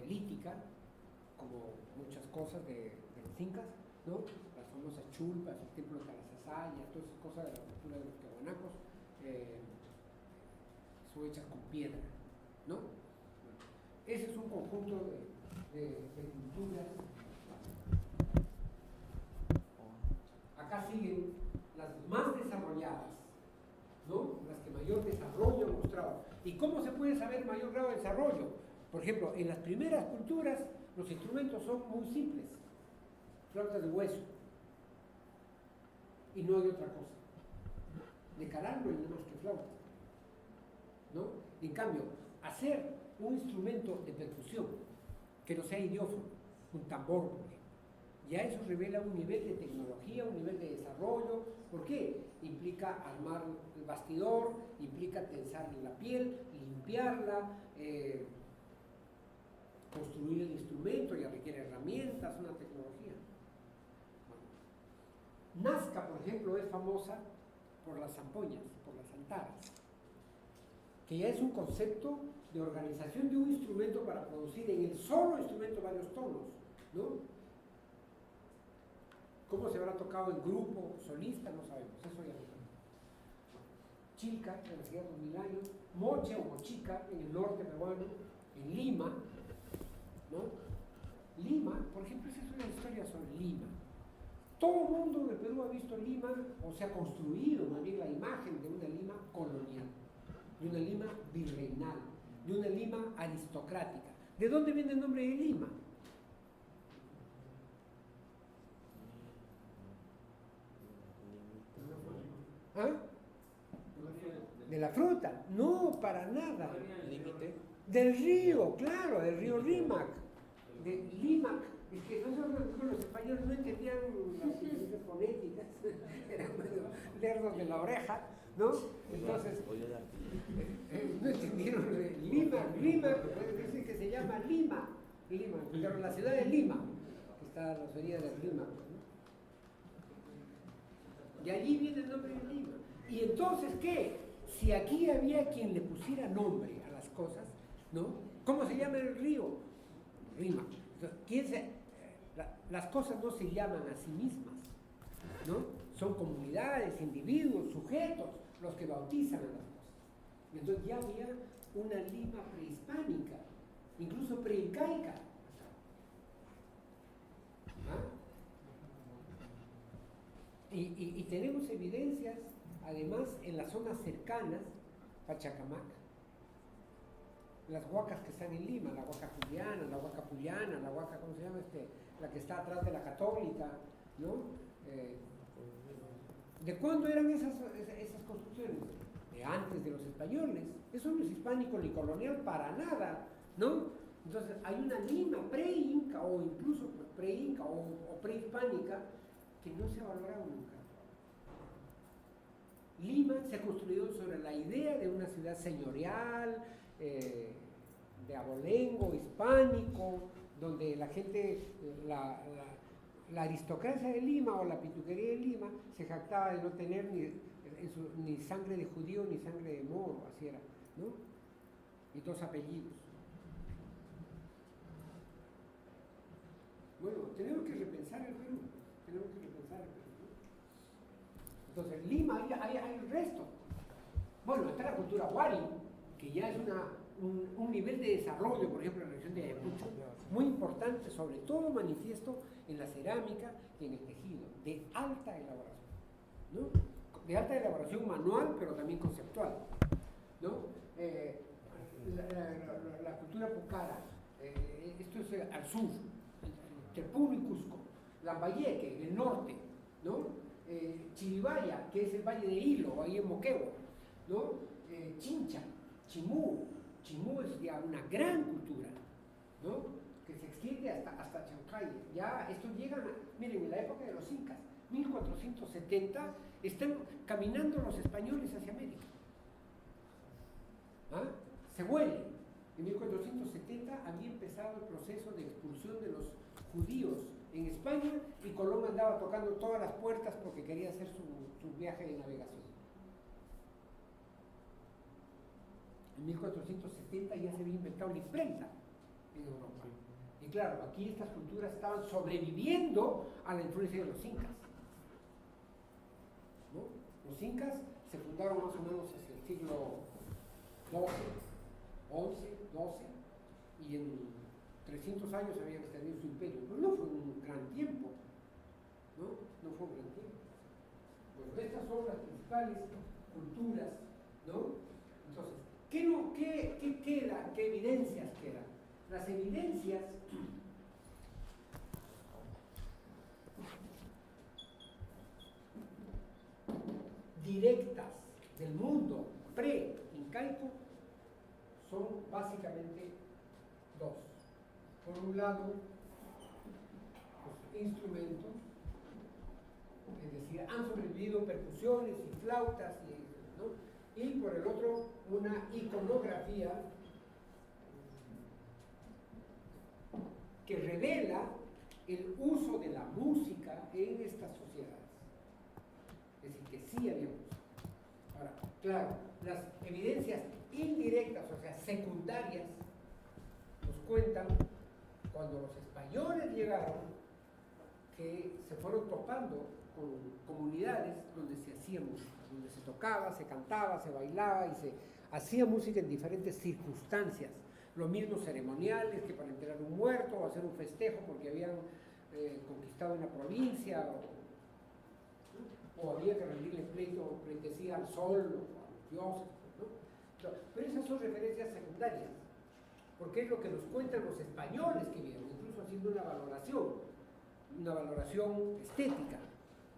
Speaker 2: lítica, como muchas cosas de los incas, ¿no? Las famosas chulpas, el templo de Calasasaya, todas esas cosas de la cultura de los tiahuanacos son hechas con piedra, ¿no? Bueno, ese es un conjunto de culturas. Acá siguen las más desarrolladas, ¿no? Las que mayor desarrollo han mostrado. ¿Y cómo se puede saber mayor grado de desarrollo? Por ejemplo, en las primeras culturas los instrumentos son muy simples, flautas de hueso, y no hay otra cosa. De caral no hay nada más que flauta, ¿no? En cambio, hacer un instrumento de percusión que no sea idiófono, un tambor, por ejemplo, ya eso revela un nivel de tecnología, un nivel de desarrollo. ¿Por qué? Implica armar el bastidor, implica tensarle la piel, limpiarla, construir el instrumento, ya requiere herramientas, una tecnología. Bueno. Nazca, por ejemplo, es famosa por las zampoñas, por las antaras, que ya es un concepto de organización de un instrumento para producir en el solo instrumento varios tonos, ¿no? ¿Cómo se habrá tocado en grupo, solista? No sabemos, eso ya no sabemos. Chilca, en la ciudad de 2000 años, Moche o Mochica, en el norte peruano, en Lima, ¿no? Lima, por ejemplo, esa es una historia sobre Lima. Todo el mundo de Perú ha visto Lima, o se ha construido más bien la imagen de una Lima colonial, de una Lima virreinal, de una Lima aristocrática. ¿De dónde viene el nombre de Lima? ¿Ah? De la fruta, no, para nada.
Speaker 1: Límite.
Speaker 2: Del río, claro, del río Rímac, de Límac. Es que los españoles no entendían las diferencias fonéticas, eran medio lerdos de la oreja, ¿no? Entonces, no entendieron Límac, dicen que se llama Lima, pero la ciudad de Lima, que está a las orillas del Rímac, ¿no? Y allí viene el nombre de Lima. Y entonces, ¿qué? Si aquí había quien le pusiera nombre a las cosas, ¿no? ¿Cómo se llama el río? Rímac. Las cosas no se llaman a sí mismas, ¿no? Son comunidades, individuos, sujetos los que bautizan a las cosas. Entonces ya había una Lima prehispánica, incluso preincaica. ¿Ah? Y tenemos evidencias, además, en las zonas cercanas, Pachacamac, las huacas que están en Lima, la huaca juliana, la huaca puyana, la huaca, ¿cómo se llama? La que está atrás de la católica, ¿no? ¿De cuándo eran esas construcciones? De antes de los españoles. Eso no es hispánico ni colonial para nada, ¿no? Entonces hay una Lima pre-inca o incluso pre-inca o prehispánica que no se ha valorado nunca. Lima se ha construido sobre la idea de una ciudad señorial, de abolengo, hispánico, donde la gente, la aristocracia de Lima o la pituquería de Lima se jactaba de no tener ni sangre de judío ni sangre de moro, así era, ¿no? Y dos apellidos. Bueno, tenemos que repensar el Perú, Entonces, en Lima hay el resto. Bueno, está la cultura Wari, que ya es una un nivel de desarrollo, por ejemplo, en la región de Ayacucho, muy importante, sobre todo manifiesto en la cerámica y en el tejido, de alta elaboración, ¿no? De alta elaboración manual, pero también conceptual, ¿no? La cultura pucara, esto es al sur, entre Puno y Cusco, Lambayeque, en el norte, ¿no? Chiribaya, que es el valle de Hilo, ahí en Moquegua, ¿no? Chincha, Chimú es ya una gran cultura, ¿no? Que se extiende hasta Chancay. Ya estos llegan, miren, en la época de los incas, 1470, están caminando los españoles hacia América. ¿Ah? Se huele. En 1470 había empezado el proceso de expulsión de los judíos en España y Colón andaba tocando todas las puertas porque quería hacer su viaje de navegación. En 1470 ya se había inventado la imprenta en Europa. Y claro, aquí estas culturas estaban sobreviviendo a la influencia de los incas, ¿no? Los incas se fundaron más o menos hacia el siglo XII, y en 300 años habían extendido su imperio. Pero no fue un gran tiempo, ¿no? No fue un gran tiempo. Bueno, estas son las principales culturas, ¿no? Entonces, ¿qué queda? ¿Qué evidencias quedan? Las evidencias directas del mundo pre-incaico son básicamente dos. Por un lado, los instrumentos, es decir, han sobrevivido percusiones y flautas, ¿no? Y por el otro, una iconografía que revela el uso de la música en estas sociedades. Es decir, que sí había música. Ahora, claro, las evidencias indirectas, o sea, secundarias, nos cuentan cuando los españoles llegaron que se fueron topando con comunidades donde se hacía música, donde se tocaba, se cantaba, se bailaba y se hacía música en diferentes circunstancias. Los mismos ceremoniales que para enterrar un muerto o hacer un festejo porque habían conquistado una provincia o había que rendirle pleitesía al sol o a los dioses, ¿no? Pero esas son referencias secundarias, porque es lo que nos cuentan los españoles que vieron, incluso haciendo una valoración estética,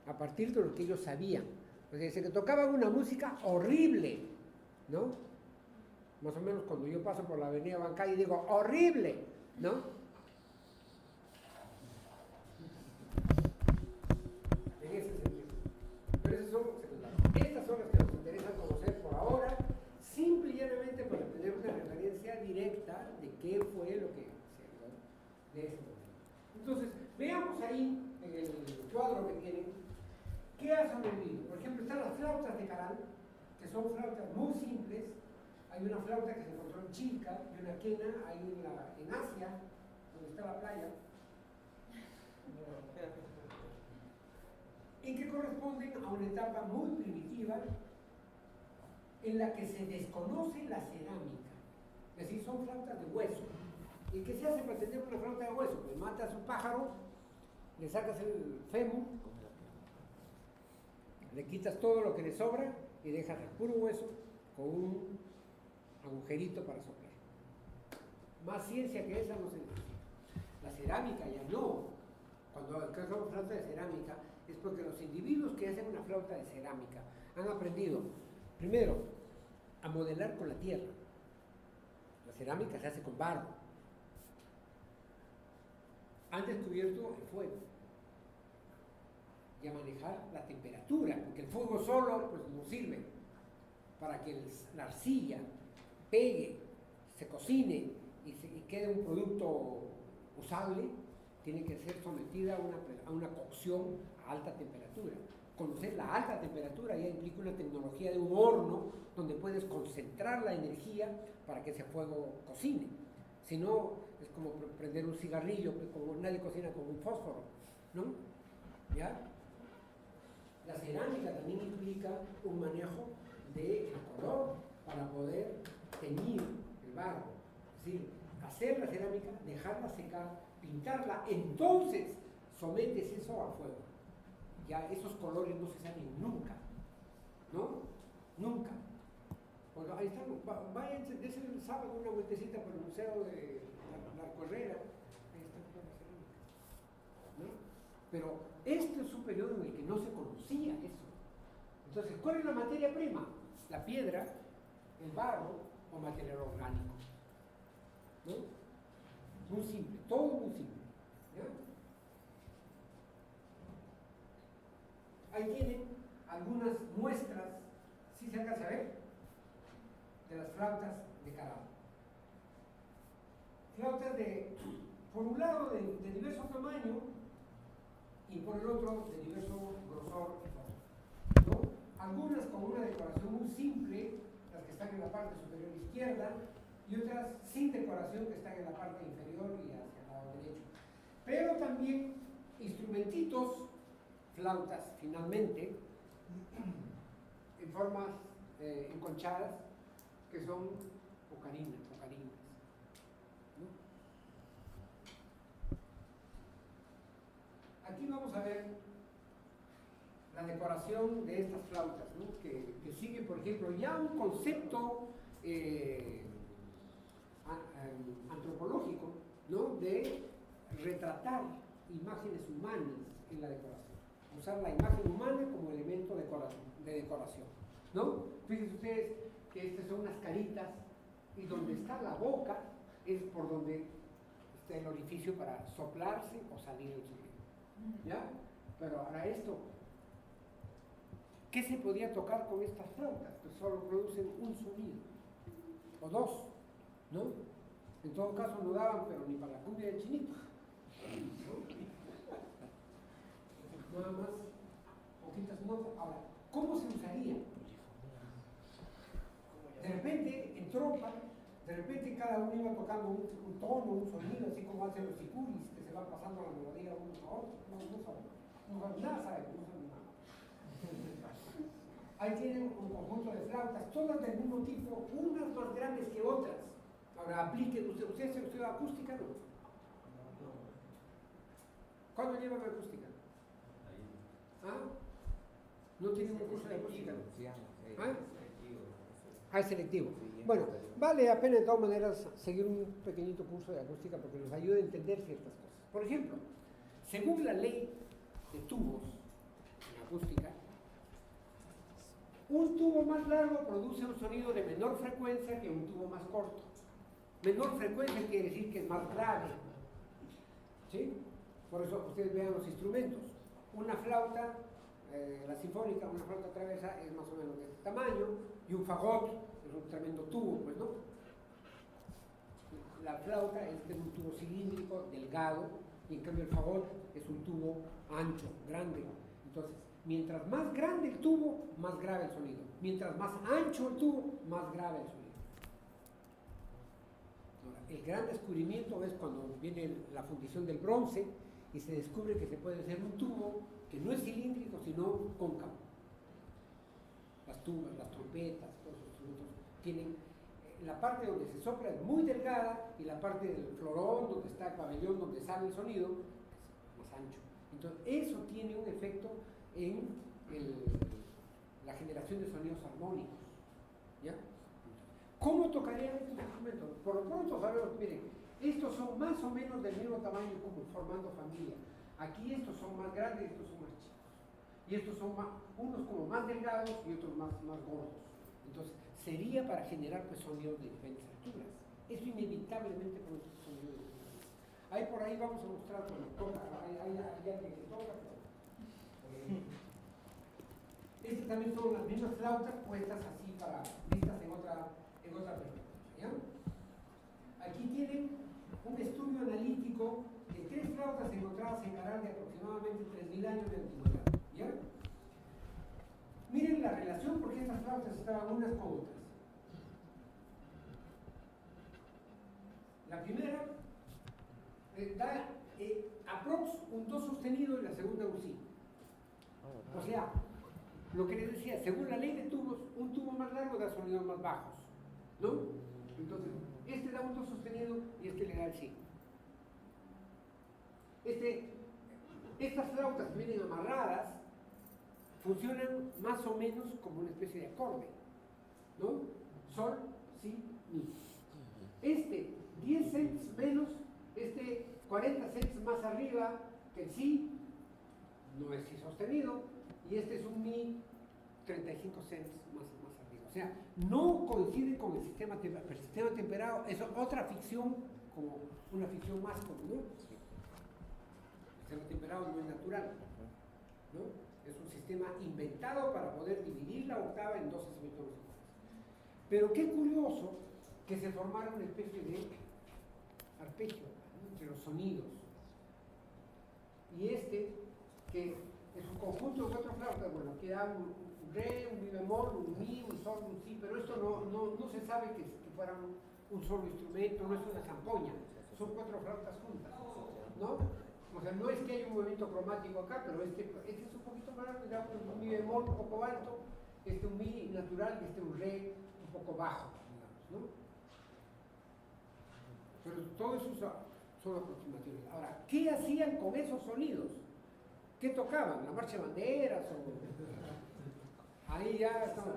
Speaker 2: a partir de lo que ellos sabían. O sea, dice que tocaban una música horrible, ¿no? Más o menos cuando yo paso por la avenida Bancay y digo, horrible, ¿no? En ese sentido. Pero esas son secundarias. Estas son las que nos interesan conocer por ahora, simple y llanamente para tener una referencia directa de qué fue lo que se habló de ese momento. Entonces, veamos ahí en el cuadro que tienen, ¿qué ha sobrevivido? Por ejemplo, están las flautas de Caral, que son flautas muy simples. Hay una flauta que se encontró en Chilca y una quena ahí en Asia, donde está la playa, y que corresponden a una etapa muy primitiva en la que se desconoce la cerámica. Es decir, son flautas de hueso. ¿Y qué se hace para tener una flauta de hueso? Pues matas un pájaro, le sacas el fémur, le quitas todo lo que le sobra y dejas el puro hueso con un agujerito para soplar. Más ciencia que esa no se necesita. La cerámica ya no. Cuando hacemos flauta de cerámica es porque los individuos que hacen una flauta de cerámica han aprendido, primero, a modelar con la tierra. La cerámica se hace con barro. Han descubierto el fuego y a manejar la temperatura, porque el fuego solo pues, no sirve para que la arcilla pegue, se cocine y quede un producto usable. Tiene que ser sometida a una cocción a alta temperatura. Conocer la alta temperatura ya implica una tecnología de un horno donde puedes concentrar la energía para que ese fuego cocine. Si no, es como prender un cigarrillo, como nadie cocina con un fósforo, ¿no? ¿Ya? La cerámica también implica un manejo del color para poder teñir el barro. Es decir, hacer la cerámica, dejarla secar, pintarla, entonces sometes eso a fuego. Ya esos colores no se salen nunca, ¿no? Nunca. Bueno, ahí están, vayan, dense el sábado una vueltecita por el Museo de la Arco-Herrera, ahí están todas las cerámicas, ¿no? Pero este es un periodo en el que no se conocía eso. Entonces, ¿cuál es la materia prima? La piedra, el barro o material orgánico, ¿no? Muy simple, todo muy simple, ¿ya? Ahí tienen algunas muestras, ¿sí se alcanza a ver? De las flautas de Carao. Flautas por un lado de diverso tamaño y por el otro de diverso grosor y forma, ¿no? Algunas con una decoración muy simple, las que están en la parte superior izquierda, y otras sin decoración que están en la parte inferior y hacia el lado derecho. Pero también instrumentitos, flautas finalmente, en formas enconchadas, que son ocarinas, ¿no? Aquí vamos a ver la decoración de estas flautas, ¿no? que sigue, por ejemplo, ya un concepto antropológico, ¿no? De retratar imágenes humanas en la decoración, usar la imagen humana como elemento de decoración, ¿no? Fíjense ustedes que estas son unas caritas y donde está la boca es por donde está el orificio para soplarse o salir el sonido, ¿ya? Pero ahora esto, ¿qué se podía tocar con estas flautas? Pues solo producen un sonido, o dos, ¿no? En todo caso no daban, pero ni para la cumbia del chinito, ¿no? Nada más, poquitas notas. Ahora, ¿cómo se usaría? De repente, en tropa, de repente cada uno iba tocando un tono, un sonido, así como hacen los sicuris, que se van pasando la melodía unos a otros. No saben nada, ¿saben? No saben nada. Ahí tienen un conjunto de flautas, todas del mismo tipo, unas más grandes que otras. Ahora apliquen, ¿ustedes se estudian acústica? No. ¿Cuándo llevan acústica? ¿Ah? ¿No tienen un curso de acústica? ¿Ah? Ah, es selectivo. Bueno, vale la pena de todas maneras seguir un pequeñito curso de acústica porque nos ayuda a entender ciertas cosas. Por ejemplo, según la ley de tubos en acústica, un tubo más largo produce un sonido de menor frecuencia que un tubo más corto. Menor frecuencia quiere decir que es más grave, ¿sí? Por eso ustedes vean los instrumentos. Una flauta, la sinfónica, una flauta traversa es más o menos de este tamaño, y un fagot es un tremendo tubo, pues, ¿no? La flauta es un tubo cilíndrico, delgado, y en cambio el fagot es un tubo ancho, grande. Entonces, mientras más grande el tubo, más grave el sonido. Mientras más ancho el tubo, más grave el sonido. Ahora, el gran descubrimiento es cuando viene la fundición del bronce y se descubre que se puede hacer un tubo que no es cilíndrico, sino cóncavo. Las tubas, las trompetas, todos los instrumentos tienen la parte donde se sopla es muy delgada y la parte del florón, donde está el pabellón, donde sale el sonido, es más ancho. Entonces, eso tiene un efecto en la generación de sonidos armónicos, ¿ya? ¿Cómo tocarían estos instrumentos? Por lo pronto sabemos, miren, estos son más o menos del mismo tamaño como formando familia. Aquí estos son más grandes y estos son más chicos. Y estos son unos como más delgados y otros más gordos. Entonces, sería para generar pues, sonidos de diferentes alturas. Eso inevitablemente produce sonidos de diferentes alturas. Ahí por ahí vamos a mostrar cuando toca, hay alguien que toca. Estas también son las mismas flautas puestas así para vistas en otra perspectiva, ¿ya? Aquí tienen un estudio analítico de 3 flautas encontradas en Caral de aproximadamente 3.000 años de antigüedad, ¿ya? Miren la relación porque estas flautas estaban unas con otras. La primera da aprox un do sostenido y la segunda un si. O sea, lo que les decía, según la ley de tubos, un tubo más largo da sonidos más bajos, ¿no? Entonces, Este da un do sostenido y este le da el si. Estas flautas que vienen amarradas funcionan más o menos como una especie de acorde, ¿no? Sol, si, mi. 10 cents menos, 40 cents más arriba que el si, no es si sostenido, y este es un mi 35 cents más arriba. O sea, no coincide con el sistema temperado. El sistema temperado es otra ficción, como una ficción más común, ¿no? El sistema temperado no es natural, ¿no? Es un sistema inventado para poder dividir la octava en 12 semitonos iguales. Pero qué curioso que se formara una especie de arpegio, ¿no?, entre los sonidos. Y que es un conjunto de 4 flautas, bueno, aquí da un re, un mi bemol, un mi, un sol, un si, pero esto no se sabe que fuera un solo instrumento, no es una zampoña, son 4 flautas juntas, ¿no? O sea, no es que haya un movimiento cromático acá, pero este es un poquito más alto, ya un mi bemol un poco alto, un mi natural y un re un poco bajo, digamos, ¿no? Pero todo eso son aproximaciones. Ahora, ¿qué hacían con esos sonidos? ¿Qué tocaban? ¿La marcha de banderas? Ahí ya estamos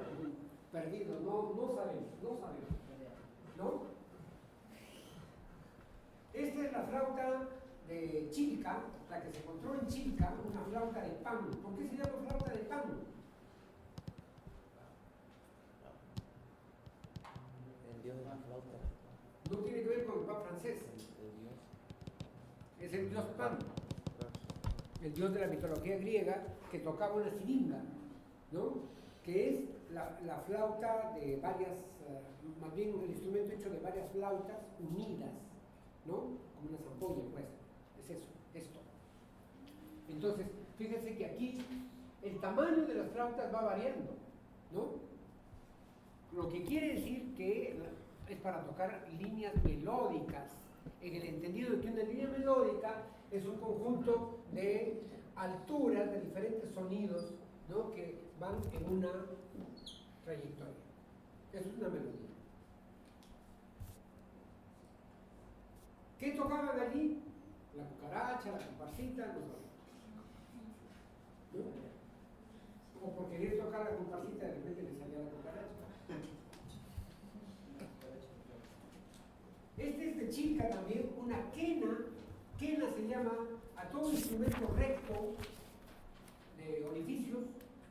Speaker 2: perdidos, no sabemos, ¿no? Esta es la flauta de Chilca, la que se encontró en Chilca, una flauta de pan. ¿Por qué se llama flauta de pan?
Speaker 1: El dios de la flauta.
Speaker 2: No tiene que ver con el pan francés.
Speaker 1: El dios.
Speaker 2: Es el dios Pan, el dios de la mitología griega, que tocaba una siringa, ¿no? Que es la flauta de varias, más bien el instrumento hecho de varias flautas unidas, ¿no? Como una zampoña, pues. Es eso, esto. Entonces, fíjense que aquí el tamaño de las flautas va variando, ¿no? Lo que quiere decir que es para tocar líneas melódicas, en el entendido de que una línea melódica es un conjunto de alturas de diferentes sonidos, ¿no?, que van en una trayectoria. Eso es una melodía. ¿Qué tocaban allí? La cucaracha, la comparsita, no sabemos, ¿no? O por querer tocar la comparsita, de repente le salía la cucaracha. Este es de Chilca también, una quena. Quena se llama a todo instrumento recto de orificios,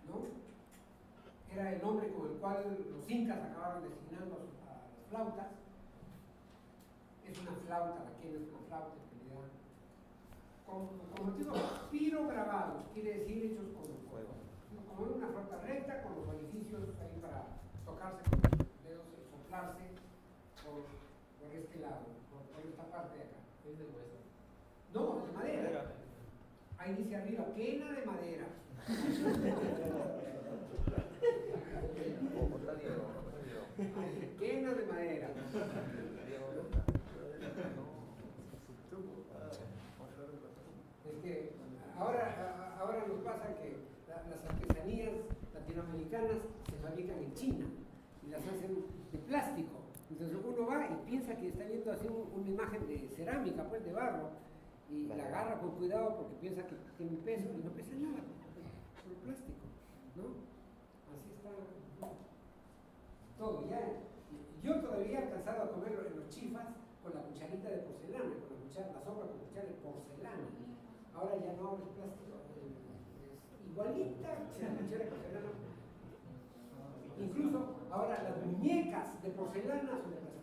Speaker 2: ¿no? Era el nombre con el cual los incas acabaron designando a las flautas. Es una flauta, la quena es una flauta en realidad. Como digo, pirograbados, quiere decir hechos con fuego. Como una flauta recta con los orificios ahí para tocarse con los dedos y soplarse por este lado, por esta parte de acá.
Speaker 4: Es de hueso.
Speaker 2: No, de madera. Ahí dice arriba, quena de madera. Quena de madera. Ahora nos pasa que las artesanías latinoamericanas se fabrican en China y las hacen de plástico. Entonces uno va y piensa que está viendo así una imagen de cerámica, pues de barro, y la agarra con cuidado porque piensa que tiene un peso y no pesa nada, solo plástico, ¿no? Así está todo. Ya, yo todavía he alcanzado a comer en los chifas con la cucharita de porcelana, con la sopa con cuchara de porcelana. Ahora ya no, es plástico, es igualita que la cuchara de porcelana. Incluso ahora las muñecas de porcelana son de plástico.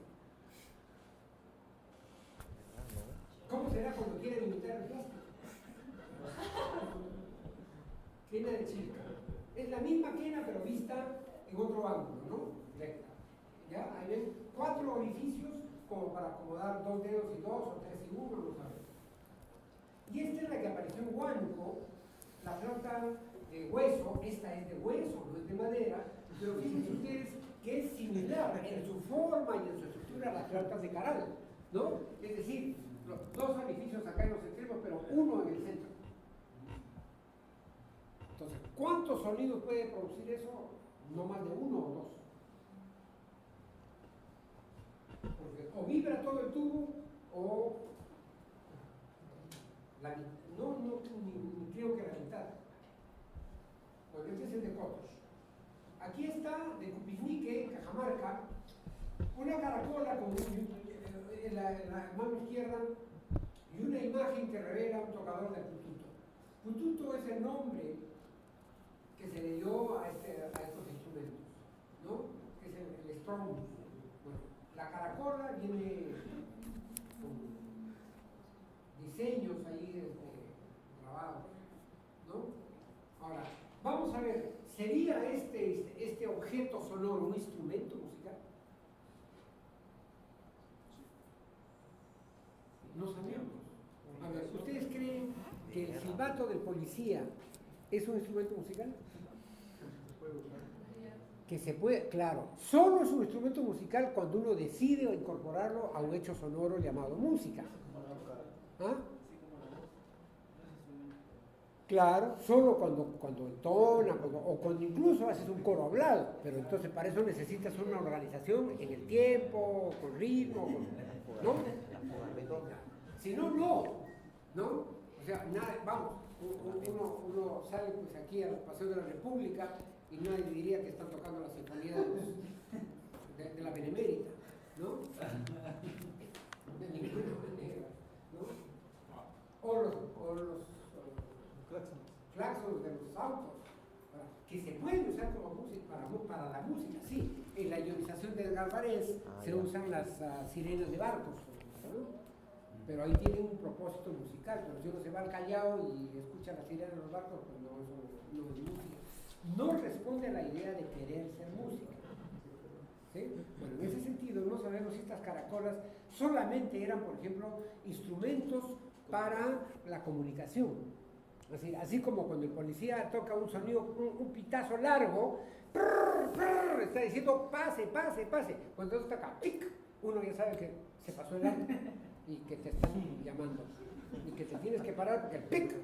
Speaker 2: ¿Cómo será cuando quieren imitar el plástico? Quena de Chilca. Es la misma quena pero vista en otro ángulo, ¿no? Recta. ¿Ya? Ahí ven 4 orificios como para acomodar 2 dedos y 2 o 3 y 1, no sabemos. Y esta es la que apareció en Huánuco, la flauta de hueso. Esta es de hueso, no es de madera, pero fíjense ustedes que es similar en su forma y en su estructura a las flautas de Caral, ¿no? Es decir, los 2 orificios acá en los extremos, pero uno en el centro. Entonces, ¿cuántos sonidos puede producir eso? No más de 1 o 2. Porque o vibra todo el tubo o ni creo que la mitad. Bueno, este es el de Kotosh. Aquí está, de Kupiznique, Cajamarca, una caracola con en la mano izquierda y una imagen que revela un tocador de pututo. Pututo es el nombre que se le dio a estos instrumentos, ¿no? Es el strong. Bueno, la caracola viene con diseños ahí grabados, ¿no? Ahora, vamos a ver, ¿sería este objeto sonoro un instrumento musical? No sabemos. A ver, ¿ustedes creen que el silbato del policía es un instrumento musical? Que se puede, claro, solo es un instrumento musical cuando uno decide incorporarlo a un hecho sonoro llamado música. ¿Ah? Claro, solo cuando entona, o cuando incluso haces un coro hablado, pero entonces para eso necesitas una organización en el tiempo, con ritmo, ¿no? Si no, ¿no? O sea, nada, vamos, uno sale pues aquí a los paseos de la República y nadie diría que están tocando la sinfonía de la Benemérita, ¿no? De ninguna manera, ¿no? O los claxons de los autos, que se pueden usar como música, para la música, sí. En la ionización de Edgar Varese se usan las sirenas de barcos, ¿no? Pero ahí tienen un propósito musical, pero si uno se va al Callao y escucha la sirena de los barcos, pues no es música. No responde a la idea de querer ser música. ¿Sí? Bueno, en ese sentido no sabemos si estas caracolas solamente eran, por ejemplo, instrumentos para la comunicación. Así como cuando el policía toca un sonido, un pitazo largo, está diciendo pase. Cuando eso toca pic, uno ya sabe que se pasó el alto y que te están llamando y que te tienes que parar porque el pic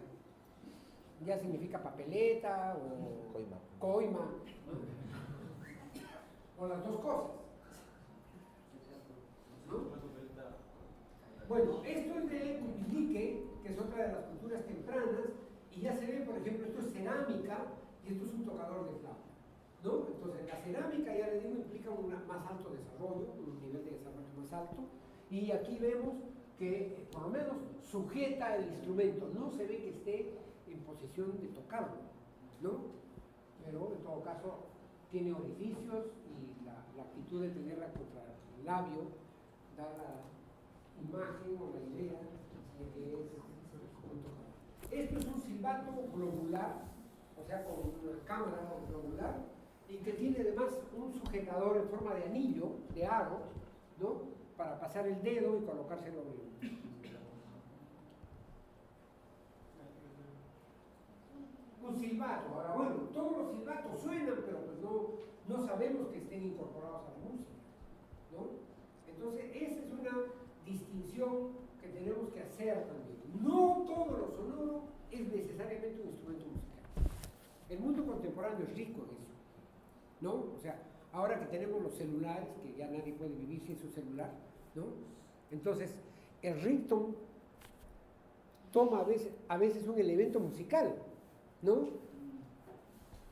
Speaker 2: ya significa papeleta o coima, o las dos cosas, ¿no? Bueno, esto es de Kupiznique, que es otra de las culturas tempranas, y ya se ve, por ejemplo, esto es cerámica y esto es un tocador de flauta, ¿no? Entonces la cerámica, ya les digo, implica un más alto desarrollo, un nivel de desarrollo más alto, y aquí vemos que por lo menos sujeta el instrumento, no se ve que esté en posición de tocarlo, ¿no? Pero en todo caso tiene orificios y la actitud de tenerla contra el labio da la imagen o la idea de que es un tocador. Esto es un silbato globular, o sea, con una cámara globular, y que tiene además un sujetador en forma de anillo, de aro, ¿no? Para pasar el dedo y colocárselo en un silbato. Ahora, bueno, todos los silbatos suenan, pero pues no sabemos que estén incorporados a la música, ¿no? Entonces, esa es una distinción que tenemos que hacer también. No todo lo sonoro es necesariamente un instrumento musical. El mundo contemporáneo es rico en eso, ¿no? O sea, ahora que tenemos los celulares, que ya nadie puede vivir sin su celular, ¿no? Entonces, el ringtone toma a veces un elemento musical, ¿no?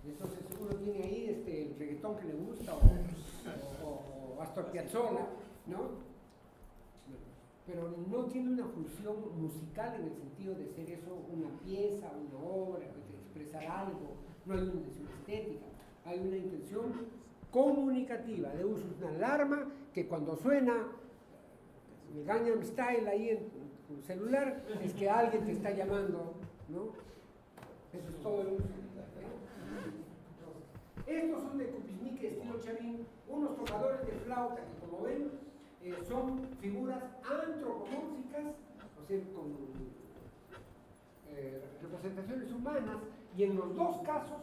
Speaker 2: Entonces uno tiene ahí el reggaetón que le gusta o Astor Piazzolla, ¿no? Pero no tiene una función musical en el sentido de ser eso una pieza, una obra, de expresar algo, no hay una intención estética, hay una intención comunicativa, de uso de una alarma que cuando suena el Gangnam Style ahí en tu celular es que alguien te está llamando, ¿no? Eso es todo el uso. Estos son de Kupiznique estilo Chavín, unos tocadores de flauta que, como ven, son figuras antropomórficas, o sea, con representaciones humanas, y en los dos casos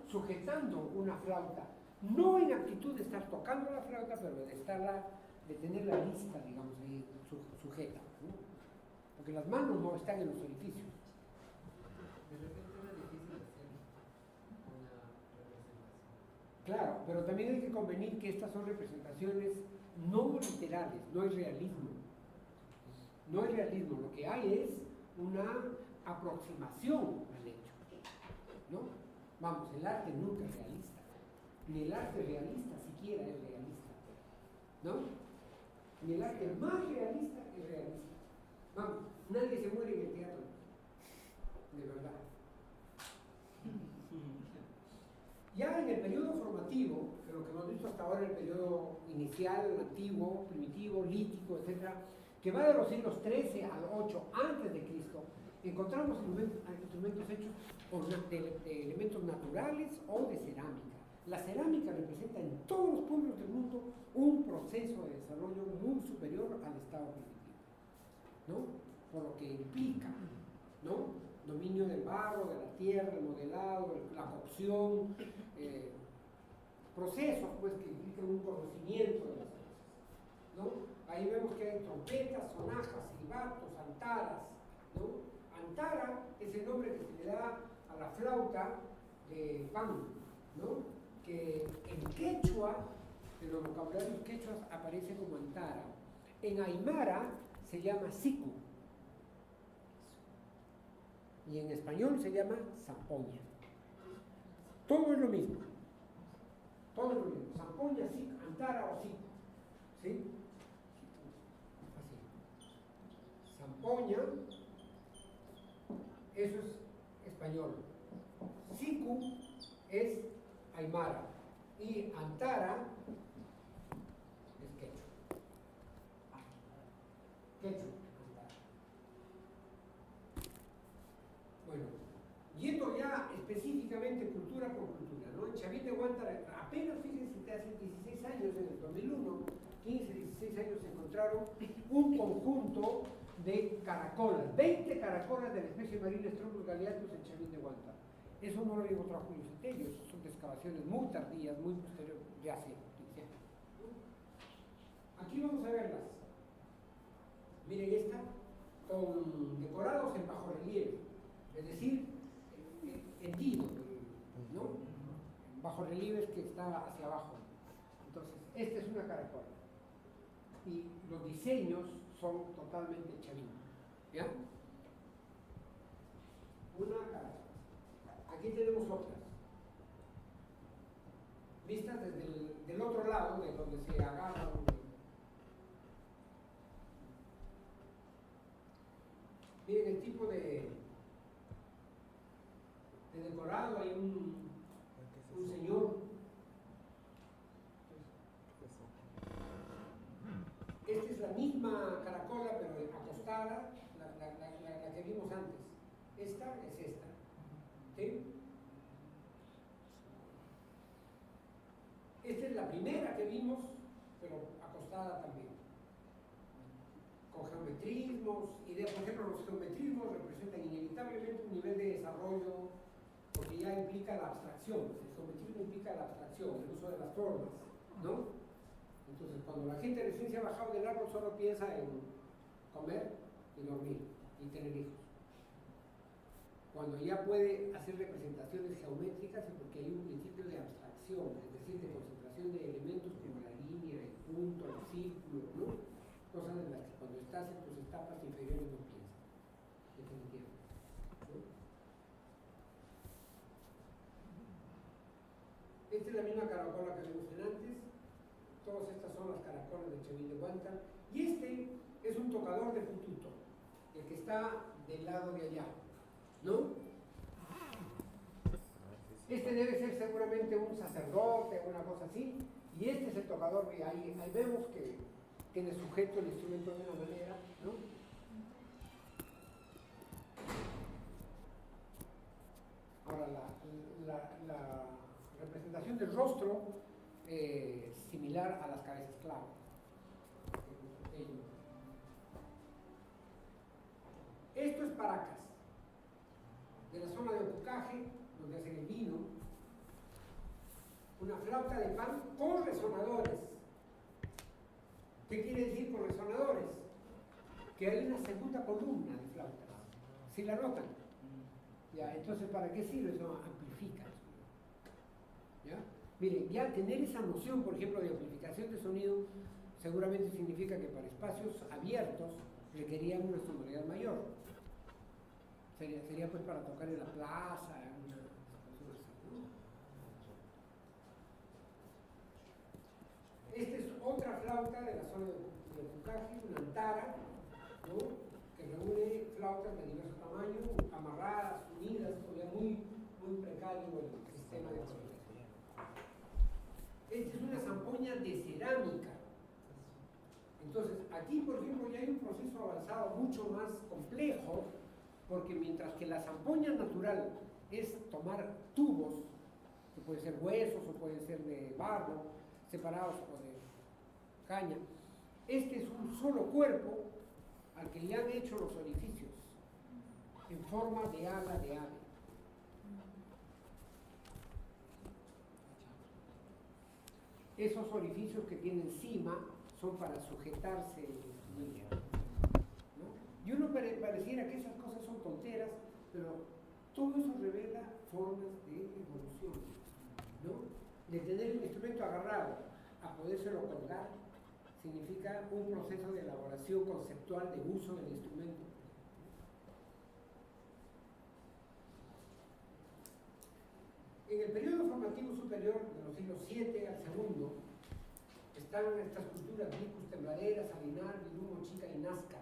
Speaker 2: sujetando una flauta, no en actitud de estar tocando la flauta, pero de tenerla lista, digamos, ahí sujeta, ¿no? Porque las manos no están en los orificios.
Speaker 4: De repente era difícil hacer una representación.
Speaker 2: Claro, pero también hay que convenir que estas son representaciones no literales, no hay realismo. No hay realismo, lo que hay es una aproximación al hecho, ¿no? Vamos, el arte nunca es realista, ni el arte realista siquiera es realista, ¿no? Ni el arte más realista es realista. Vamos, nadie se muere en el teatro, de verdad. Ya en el periodo formativo, que lo que hemos visto hasta ahora, el periodo inicial, antiguo, primitivo, lítico, etc., que va de los siglos XIII al 8 antes de Cristo, encontramos instrumentos hechos de elementos naturales o de cerámica. La cerámica representa en todos los pueblos del mundo un proceso de desarrollo muy superior al estado primitivo, ¿no? Por lo que implica, ¿no? Dominio del barro, de la tierra, el modelado, la cocción, procesos pues que implican un conocimiento de las cosas, ¿no? Ahí vemos que hay trompetas, sonajas, silbatos, antaras, ¿no? Antara es el nombre que se le da a la flauta de pan, ¿no? Que en quechua, en los vocabularios quechuas aparece como antara. En aymara se llama siku y en español se llama zampoña. Todo es lo mismo. Todo es lo mismo. Zampoña, siku, antara o siku. ¿Sí? Así. Zampoña, eso es español. Siku es aymara y antara es quechua. Quechua, antara. Bueno, yendo ya específicamente cultura por cultura, ¿no? En Chavín de Huántara, apenas fíjense que hace 16 años, en el 2001, 15, 16 años se encontraron un conjunto de caracolas, 20 caracolas de la especie marina Strombus galeatus en Chavín de Huántara. Eso no lo encontró Julio Centello, son excavaciones muy tardías, muy posteriores, de hace 15 años. Aquí vamos a verlas. Miren esta, con decorados en bajorrelieve, es decir, hendido, ¿no? Bajorrelieve es que está hacia abajo. Entonces, esta es una caracola. Y los diseños son totalmente chavinos, ¿ya? Una caracola. Aquí tenemos otras, vistas desde del otro lado, de donde se agarra. Miren el tipo de decorado, hay un señor. Esta es la misma caracola, pero acostada, la que vimos antes. Esta es esta. ¿Sí? Esta es la primera que vimos, pero acostada también. Con geometrismos, ideas, por ejemplo, los geometrismos representan inevitablemente un nivel de desarrollo, porque ya implica la abstracción. El geometrismo implica la abstracción, el uso de las formas, ¿no? Entonces, cuando la gente recién se ha bajado del árbol, solo piensa en comer y dormir y tener hijos. Cuando ya puede hacer representaciones geométricas es porque hay un principio de abstracción, es decir, de concentración de elementos como la línea, el punto, el círculo, ¿no? Cosas en las que cuando estás en tus etapas inferiores no piensas, definitivamente, ¿no? Esta es la misma caracola que vimos antes. Todas estas son las caracolas de Chavín de Huántara. Y este es un tocador de pututo, el que está del lado de allá, ¿no? Este debe ser seguramente un sacerdote o una cosa así. Y este es el tocador, y ahí vemos que tiene sujeto el instrumento de una manera, ¿no? Ahora, la representación del rostro similar a las cabezas clavo. Esto es Paracas, de la zona de Opucaje, donde hacen el vino, una flauta de pan con resonadores. ¿Qué quiere decir con resonadores? Que hay una segunda columna de flautas. ¿Sí la notan? Ya, entonces, ¿para qué sirve eso? Amplifica. ¿Ya? Miren, ya tener esa noción, por ejemplo, de amplificación de sonido, seguramente significa que para espacios abiertos requerían una sonoridad mayor. Sería pues para tocar en la plaza, en una situación así, ¿no? Esta es otra flauta de la zona de Pucaje, una antara, ¿no? Que reúne flautas de diverso tamaño, amarradas, unidas, todavía muy precario el sistema de comunicación. Esta es una zampoña de cerámica. Entonces, aquí, por ejemplo, ya hay un proceso avanzado mucho más complejo, porque mientras que la zampoña natural es tomar tubos, que pueden ser huesos o pueden ser de barro, separados o de caña, este es un solo cuerpo al que le han hecho los orificios en forma de ala de ave. Esos orificios que tienen cima son para sujetarse el instrumento, ¿no? Y uno pareciera que esas cosas son tonteras, pero todo eso revela formas de evolución, ¿no? De tener el instrumento agarrado a podérselo colgar significa un proceso de elaboración conceptual de uso del instrumento. En el periodo formativo superior de los siglos VII al II están estas culturas vicus, tembladera, Salinar, Virumo, Chica y Nazca.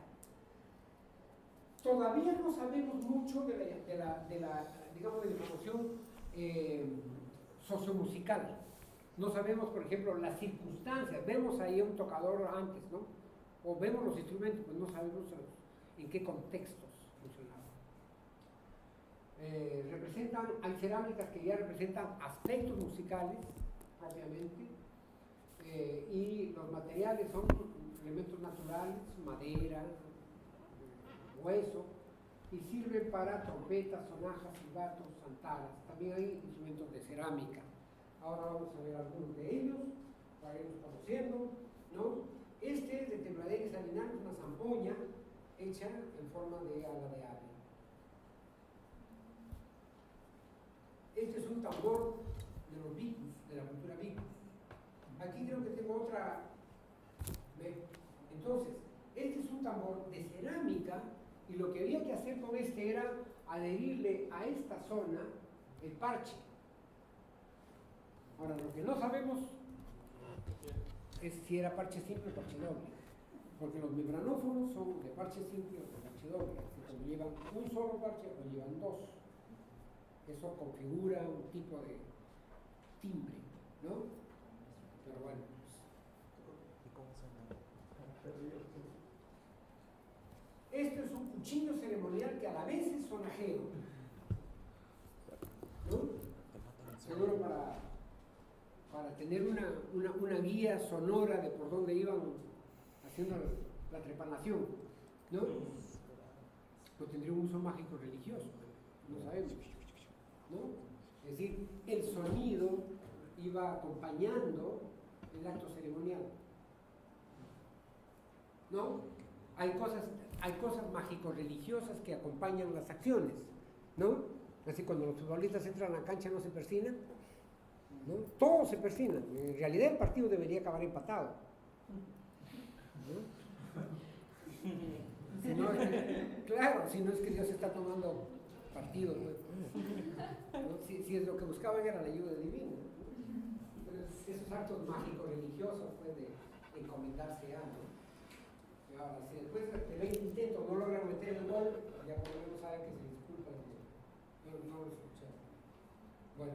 Speaker 2: Todavía no sabemos mucho de la información sociomusical. No sabemos, por ejemplo, las circunstancias. Vemos ahí un tocador antes, ¿no? O vemos los instrumentos, pues no sabemos en qué contextos funcionaban. Hay cerámicas que ya representan aspectos musicales propiamente, y los materiales son elementos naturales, madera, hueso, y sirven para trompetas, sonajas, silbatos, santaras. También hay instrumentos de cerámica. Ahora vamos a ver algunos de ellos, para irnos conociendo, ¿no? Este es de tembladera y Salinar, una zampoña hecha en forma de ala de ave. Este es un tambor de los vicus, de la cultura vicus. Aquí creo que tengo otra. Entonces, este es un tambor de cerámica y lo que había que hacer con este era adherirle a esta zona el parche. Ahora, lo que no sabemos es si era parche simple o parche doble, porque los membranófonos son de parche simple o de parche doble, cuando llevan un solo parche o llevan dos. Eso configura un tipo de timbre, ¿no? Pero bueno, esto es un cuchillo ceremonial que a la vez es sonajero, ¿no? Seguro para tener una guía sonora de por dónde iban haciendo la trepanación, ¿no? Pues tendría un uso mágico religioso, no sabemos, ¿no? Es decir, el sonido iba acompañando el acto ceremonial, ¿no? Hay cosas mágico-religiosas que acompañan las acciones, ¿no? Así cuando los futbolistas entran a la cancha no se persignan, ¿no? Todos se persignan. En realidad el partido debería acabar empatado, ¿no? Si no es que, claro, si no es que Dios está tomando partido, ¿no? Si es lo que buscaban era la ayuda divina, ¿no? Entonces, esos actos mágicos religiosos pues, de encomendarse a, ¿no? Y ahora, si después de 20 intentos no logran meter el gol, ya por lo menos saben que se disculpan, no lo escucharon. Bueno,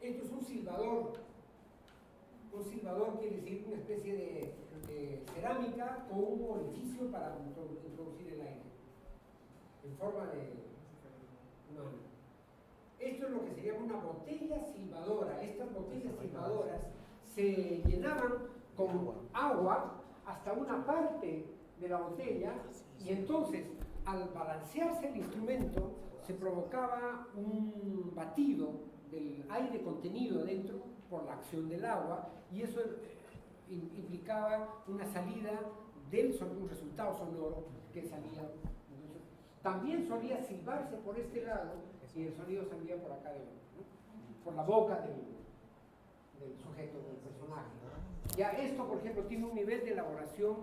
Speaker 2: esto es un silbador. Un silbador quiere decir una especie de cerámica con un orificio para introducir el aire en forma de mano. Esto es lo que se llama una botella silbadora. Estas botellas silbadoras se llenaban con agua hasta una parte de la botella y entonces al balancearse el instrumento se provocaba un batido del aire contenido dentro por la acción del agua y eso implicaba una salida un resultado sonoro que salía. También solía silbarse por este lado y el sonido salía por acá de, ¿no? Por la boca del sujeto, del personaje. Ya esto, por ejemplo, tiene un nivel de elaboración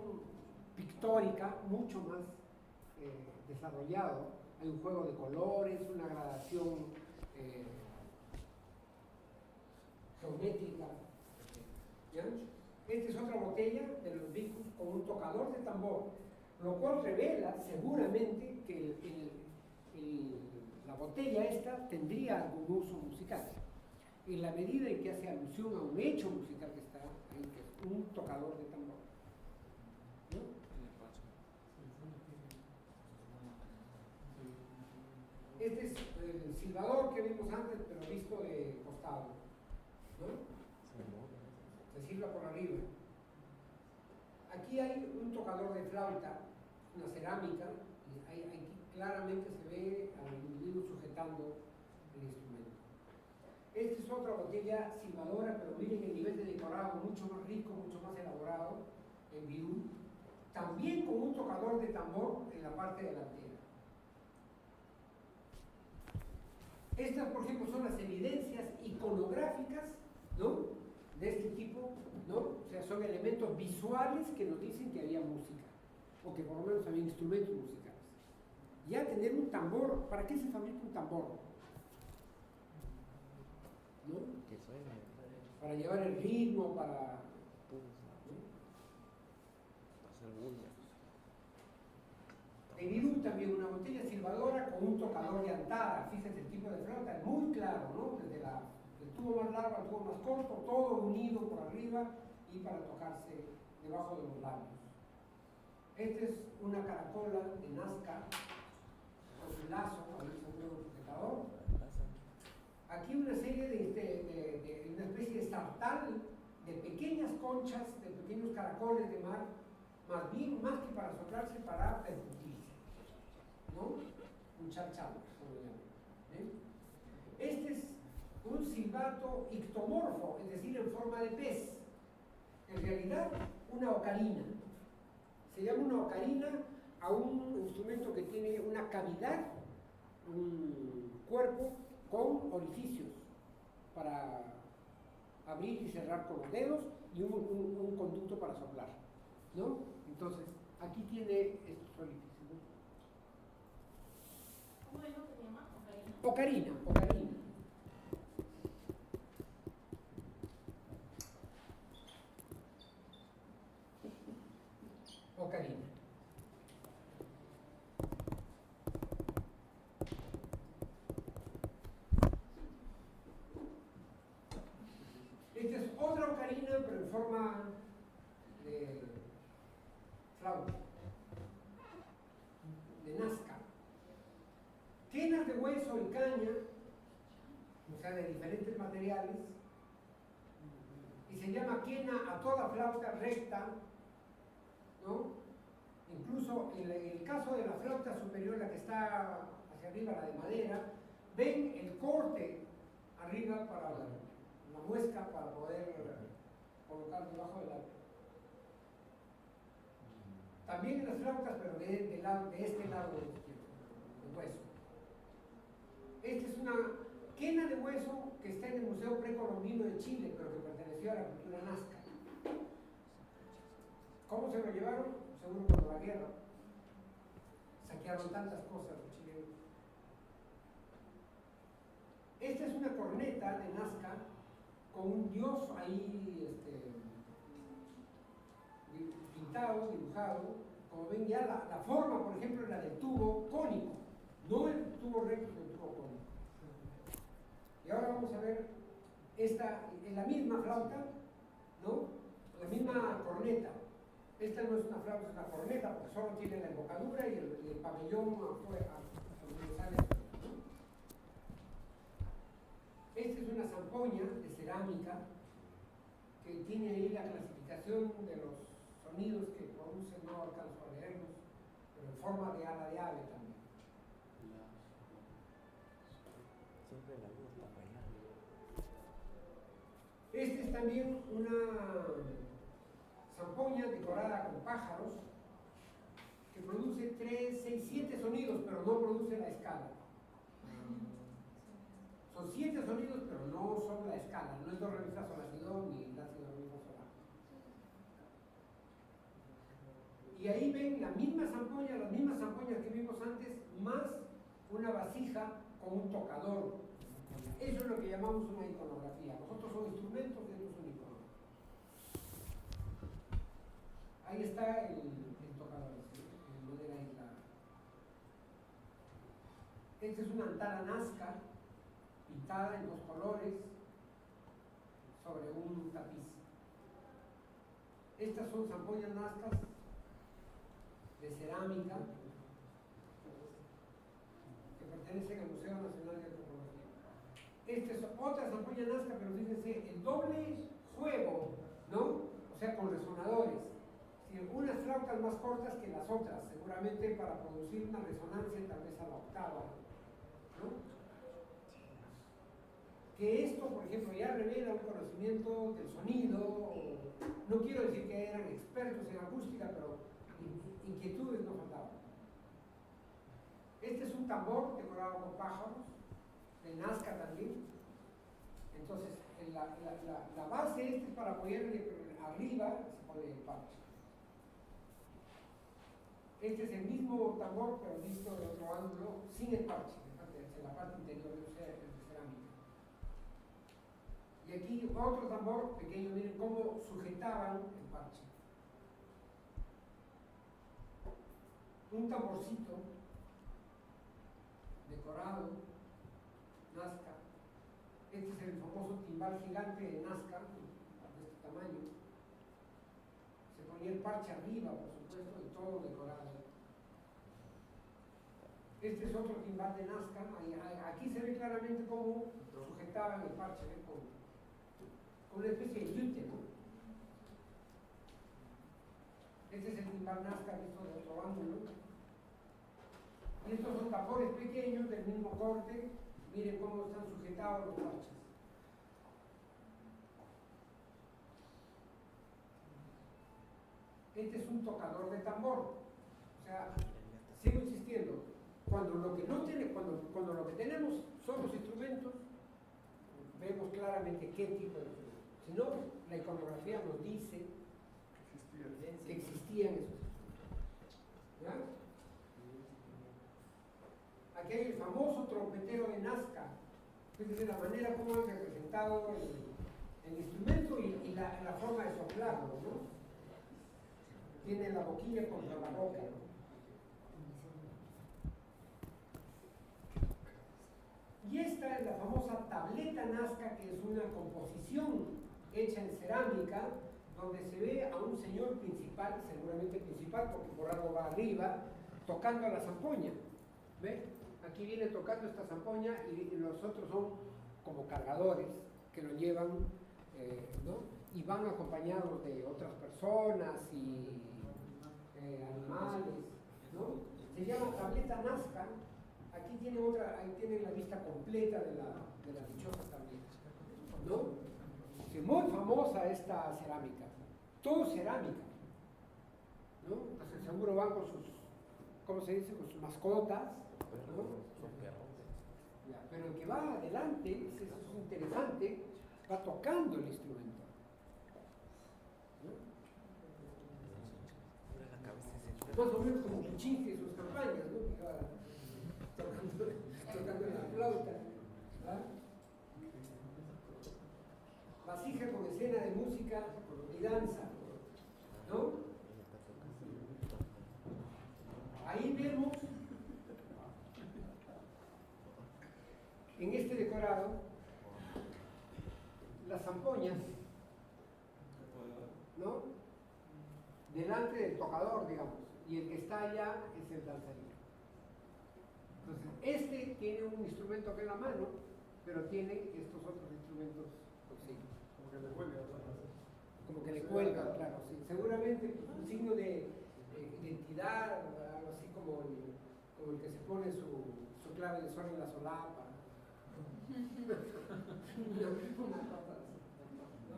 Speaker 2: pictórica mucho más desarrollado. Hay un juego de colores, una gradación geométrica. ¿Ya? Esta es otra botella de los Vicus con un tocador de tambor, lo cual revela seguramente que la botella esta tendría algún uso musical, en la medida en que hace alusión a un hecho musical que está ahí, que es un tocador de tambor. ¿No? Este es el silbador que vimos antes, pero visto de costado, ¿no? Se silba por arriba. Aquí hay un tocador de flauta, una cerámica, y aquí claramente se ve al individuo sujetando el instrumento. Esta es otra botella silbadora, pero miren el nivel de decorado mucho más rico, mucho más elaborado en viú, también con un tocador de tambor en la parte delantera. Estas, por ejemplo, son las evidencias iconográficas, ¿no?, de este tipo, ¿no? O sea, son elementos visuales que nos dicen que había música, o que por lo menos había instrumentos musicales. Ya tener un tambor, ¿para qué se fabrica un tambor? ¿No?
Speaker 1: Que suene.
Speaker 2: Para llevar el ritmo, para...
Speaker 1: Para hacer bulla.
Speaker 2: De virú también una botella silbadora con un tocador de antara, fíjense el tipo de flauta, muy claro, ¿no? Desde el tubo más largo al tubo más corto, todo unido por arriba y para tocarse debajo de los labios. Esta es una caracola de Nazca con su lazo, ahí se un sujetador. Aquí una serie de una especie de sartal de pequeñas conchas, de pequeños caracoles de mar, más bien, más que para soplarse, para percutirse, ¿no? Un charchado, como lo llaman. Este es un silbato ictomorfo, es decir, en forma de pez. En realidad, una ocarina. Se llama una ocarina a un instrumento que tiene una cavidad, un cuerpo con orificios para abrir y cerrar con los dedos y un conducto para soplar, ¿no? Entonces, aquí tiene estos orificios, ¿no?
Speaker 5: ¿Cómo es lo que se llama?
Speaker 2: Ocarina, ocarina. Ocarina. Esta es otra ocarina, pero en forma de flauta, de Nazca. Quenas de hueso y caña, o sea, de diferentes materiales, y se llama quena a toda flauta recta, ¿no? Incluso en el caso de la flauta superior, la que está hacia arriba, la de madera, ven el corte arriba para la muesca para poder colocar debajo del arco. También en las flautas, pero de este lado de hueso. Esta es una quena de hueso que está en el Museo Precolombino de Chile, pero que perteneció a la cultura nazca. ¿Cómo se lo llevaron? Seguro por la guerra. Saquearon tantas cosas los chilenos. Esta es una corneta de Nazca con un dios ahí pintado, dibujado. Como ven ya la forma, por ejemplo, es la del tubo cónico, no el tubo recto, sino el tubo cónico. Y ahora vamos a ver esta, en la misma flauta, ¿no? La misma corneta. Esta no es una flauta, es una corneta, porque solo tiene la embocadura y el pabellón afuera, donde sale, ¿no? Esta es una zampoña de cerámica que tiene ahí la clasificación de los sonidos que producen, no alcanzo a leerlos, pero en forma de ala de ave también.
Speaker 1: Siempre la luz está para allá.
Speaker 2: Esta es también una zampoña decorada con pájaros que produce 3, 6, 7 sonidos, pero no produce la escala. Son Son 7 sonidos, pero no son la escala, no es do, re, mi, fa, sol, la, si, do, ni la, si, do, re, mi, fa, sol, la. Y ahí ven las mismas zampoñas que vimos antes, más una vasija con un tocador. Eso es lo que llamamos una iconografía. Los otros son instrumentos y estos son iconos. Ahí está el tocador, en madera aislada. Esta es una antara nazca pintada en 2 colores sobre un tapiz. Estas son zampoñas nazcas de cerámica que pertenecen al Museo Nacional de Antropología. Esta es otra zampoña nazca, pero fíjense, el doble juego, ¿no? O sea, con resonadores. Unas flautas más cortas que las otras, seguramente para producir una resonancia tal vez a la octava, ¿no? Que esto, por ejemplo, ya revela un conocimiento del sonido, no quiero decir que eran expertos en acústica, pero inquietudes no faltaban. Este es un tambor decorado con pájaros, de Nazca también. Entonces, la base es para apoyarle arriba, se pone el parche. Este es el mismo tambor, pero visto de otro ángulo, sin el parche, en la parte interior, o sea, el de cerámica. Y aquí otro tambor pequeño, miren cómo sujetaban el parche. Un tamborcito decorado, Nazca. Este es el famoso timbal gigante de Nazca, de este tamaño. Se ponía el parche arriba, por supuesto, y todo decorado. Este es otro timbal de Nazca. Aquí se ve claramente cómo sujetaban el parche, ¿eh? Con una especie de yute, ¿no? Este es el timbal Nazca visto de otro ángulo. Y estos son tambores pequeños del mismo corte. Miren cómo están sujetados los parches. Este es un tocador de tambor. O sea, sigo insistiendo, cuando lo que tenemos son los instrumentos, vemos claramente qué tipo de instrumentos. Si no, la iconografía nos dice que existían esos instrumentos. ¿Ya? Aquí hay el famoso trompetero de Nazca. Fíjense la manera como han representado el instrumento y la forma de soplarlo, ¿no? Tiene la boquilla contra la boca, ¿no? Y esta es la famosa tableta Nazca, que es una composición hecha en cerámica, donde se ve a un señor principal, seguramente principal, porque por algo va arriba, tocando la zampoña. ¿Ve? Aquí viene tocando esta zampoña y los otros son como cargadores que lo llevan, ¿no? Y van acompañados de otras personas y animales, ¿no? Se llama tableta Nazca. Aquí tiene otra, ahí tiene la lista completa de las dichosas también, ¿no? Es muy famosa esta cerámica, todo cerámica, ¿no? Entonces seguro van con sus, ¿cómo se dice? Con sus mascotas, ¿no? Ya, pero el que va adelante, eso es interesante, va tocando el instrumento, ¿no? Más o menos como Puccini en sus campañas, ¿no? Que va tocando la flauta, ¿verdad? Vasija con escena de música y danza, ¿no? Ahí vemos en este decorado las zampoñas, ¿no? Delante del tocador, digamos, y el que está allá es el danzarín. Entonces, este tiene un instrumento acá en la mano, pero tiene estos otros instrumentos, pues sí.
Speaker 3: Como que le cuelga, ¿verdad?
Speaker 2: Como que le cuelga, claro, sí. Seguramente pues, un signo de identidad, algo así como el que se pone su clave de sol en la solapa. Una cosa así, ¿no?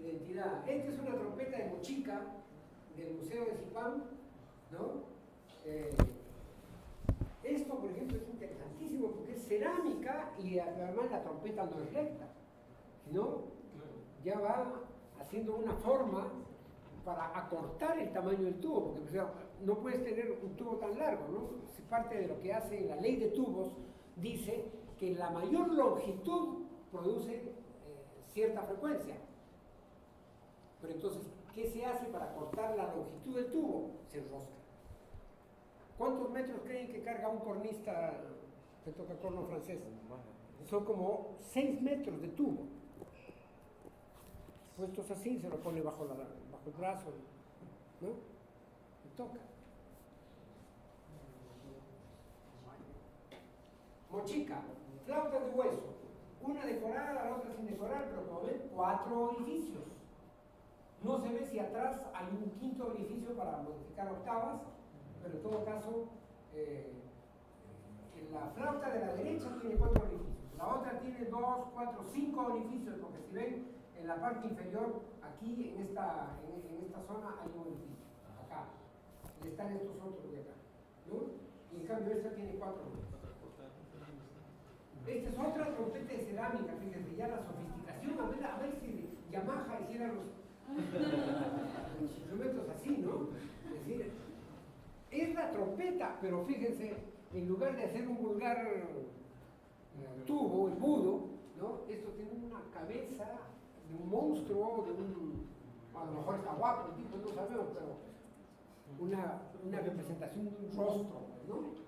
Speaker 2: Identidad. Esta es una trompeta de Mochica del Museo de Zipán, ¿no? Esto, por ejemplo, es interesantísimo porque es cerámica y y además la trompeta no es recta, sino ya va haciendo una forma para acortar el tamaño del tubo, porque o sea, no puedes tener un tubo tan largo, ¿no? Si parte de lo que hace la ley de tubos, dice que la mayor longitud produce cierta frecuencia. Pero entonces, ¿qué se hace para cortar la longitud del tubo? Se enrosca. ¿Cuántos metros creen que carga un cornista que toca corno francés? Son como 6 metros de tubo. Puestos así, se lo pone bajo el brazo, ¿no? Y toca. Mochica, flautas de hueso. Una decorada, la otra sin decorar, pero como ven, 4 orificios. No se ve si atrás hay un quinto orificio para modificar octavas, pero en todo caso, la flauta de la derecha tiene 4 orificios. La otra tiene 2, 4, 5 orificios, porque si ven, en la parte inferior, aquí en esta zona hay un orificio, acá. Y están estos otros de acá, ¿no? Y en cambio esta tiene 4 orificios. Esta es otra trompeta de cerámica, fíjense, ya la sofisticación, a ver si Yamaha hiciera los instrumentos así, ¿no? Es decir, es la trompeta, pero fíjense, en lugar de hacer un vulgar tubo, embudo, ¿no? Esto tiene una cabeza de un monstruo, a lo mejor está guapo el tipo, no sabemos, pero una representación de un rostro, ¿no?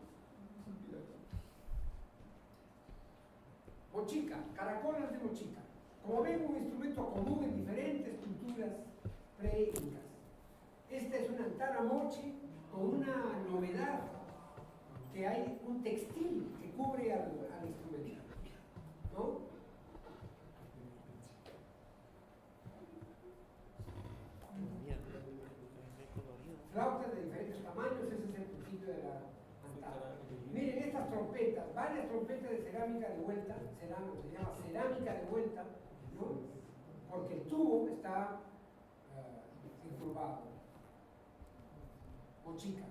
Speaker 2: Mochica, caracolas de mochica. Como ven, un instrumento común en diferentes culturas pre-incas. Esta es una antara mochi con una novedad, que hay un textil que cubre al instrumento, ¿no? Flautas de diferentes tamaños, ese es el principio de la antara. Miren estas trompetas, varias trompetas de cerámica de vuelta, se llama cerámica de vuelta, ¿no? Porque el tubo está incurvado. Mochica.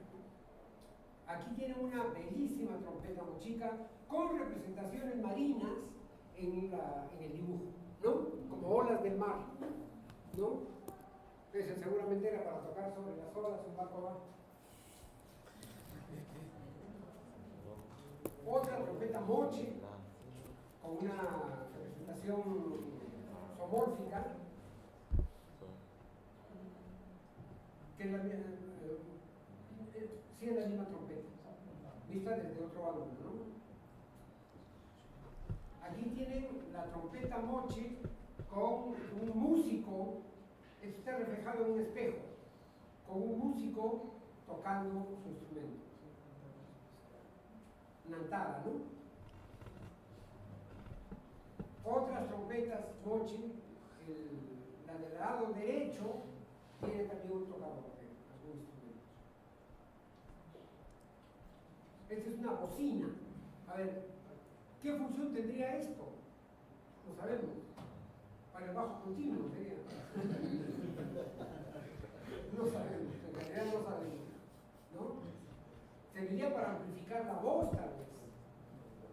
Speaker 2: Aquí tienen una bellísima trompeta mochica con representaciones marinas en el dibujo, ¿no? Como olas del mar, ¿no? Entonces seguramente era para tocar sobre las olas un barco abajo. Otra trompeta moche con una representación zoomórfica, que es sí es la misma trompeta, vista desde otro ángulo, ¿no? Aquí tienen la trompeta moche con un músico, esto está reflejado en un espejo, con un músico tocando su instrumento. Una antara, ¿no? Otras trompetas mochi, la del lado derecho tiene también un tocador de algún instrumento. Esta es una bocina. A ver, ¿qué función tendría esto? No sabemos. Para el bajo continuo sería. No sabemos, en realidad no sabemos, ¿no? Serviría para amplificar la voz, tal vez.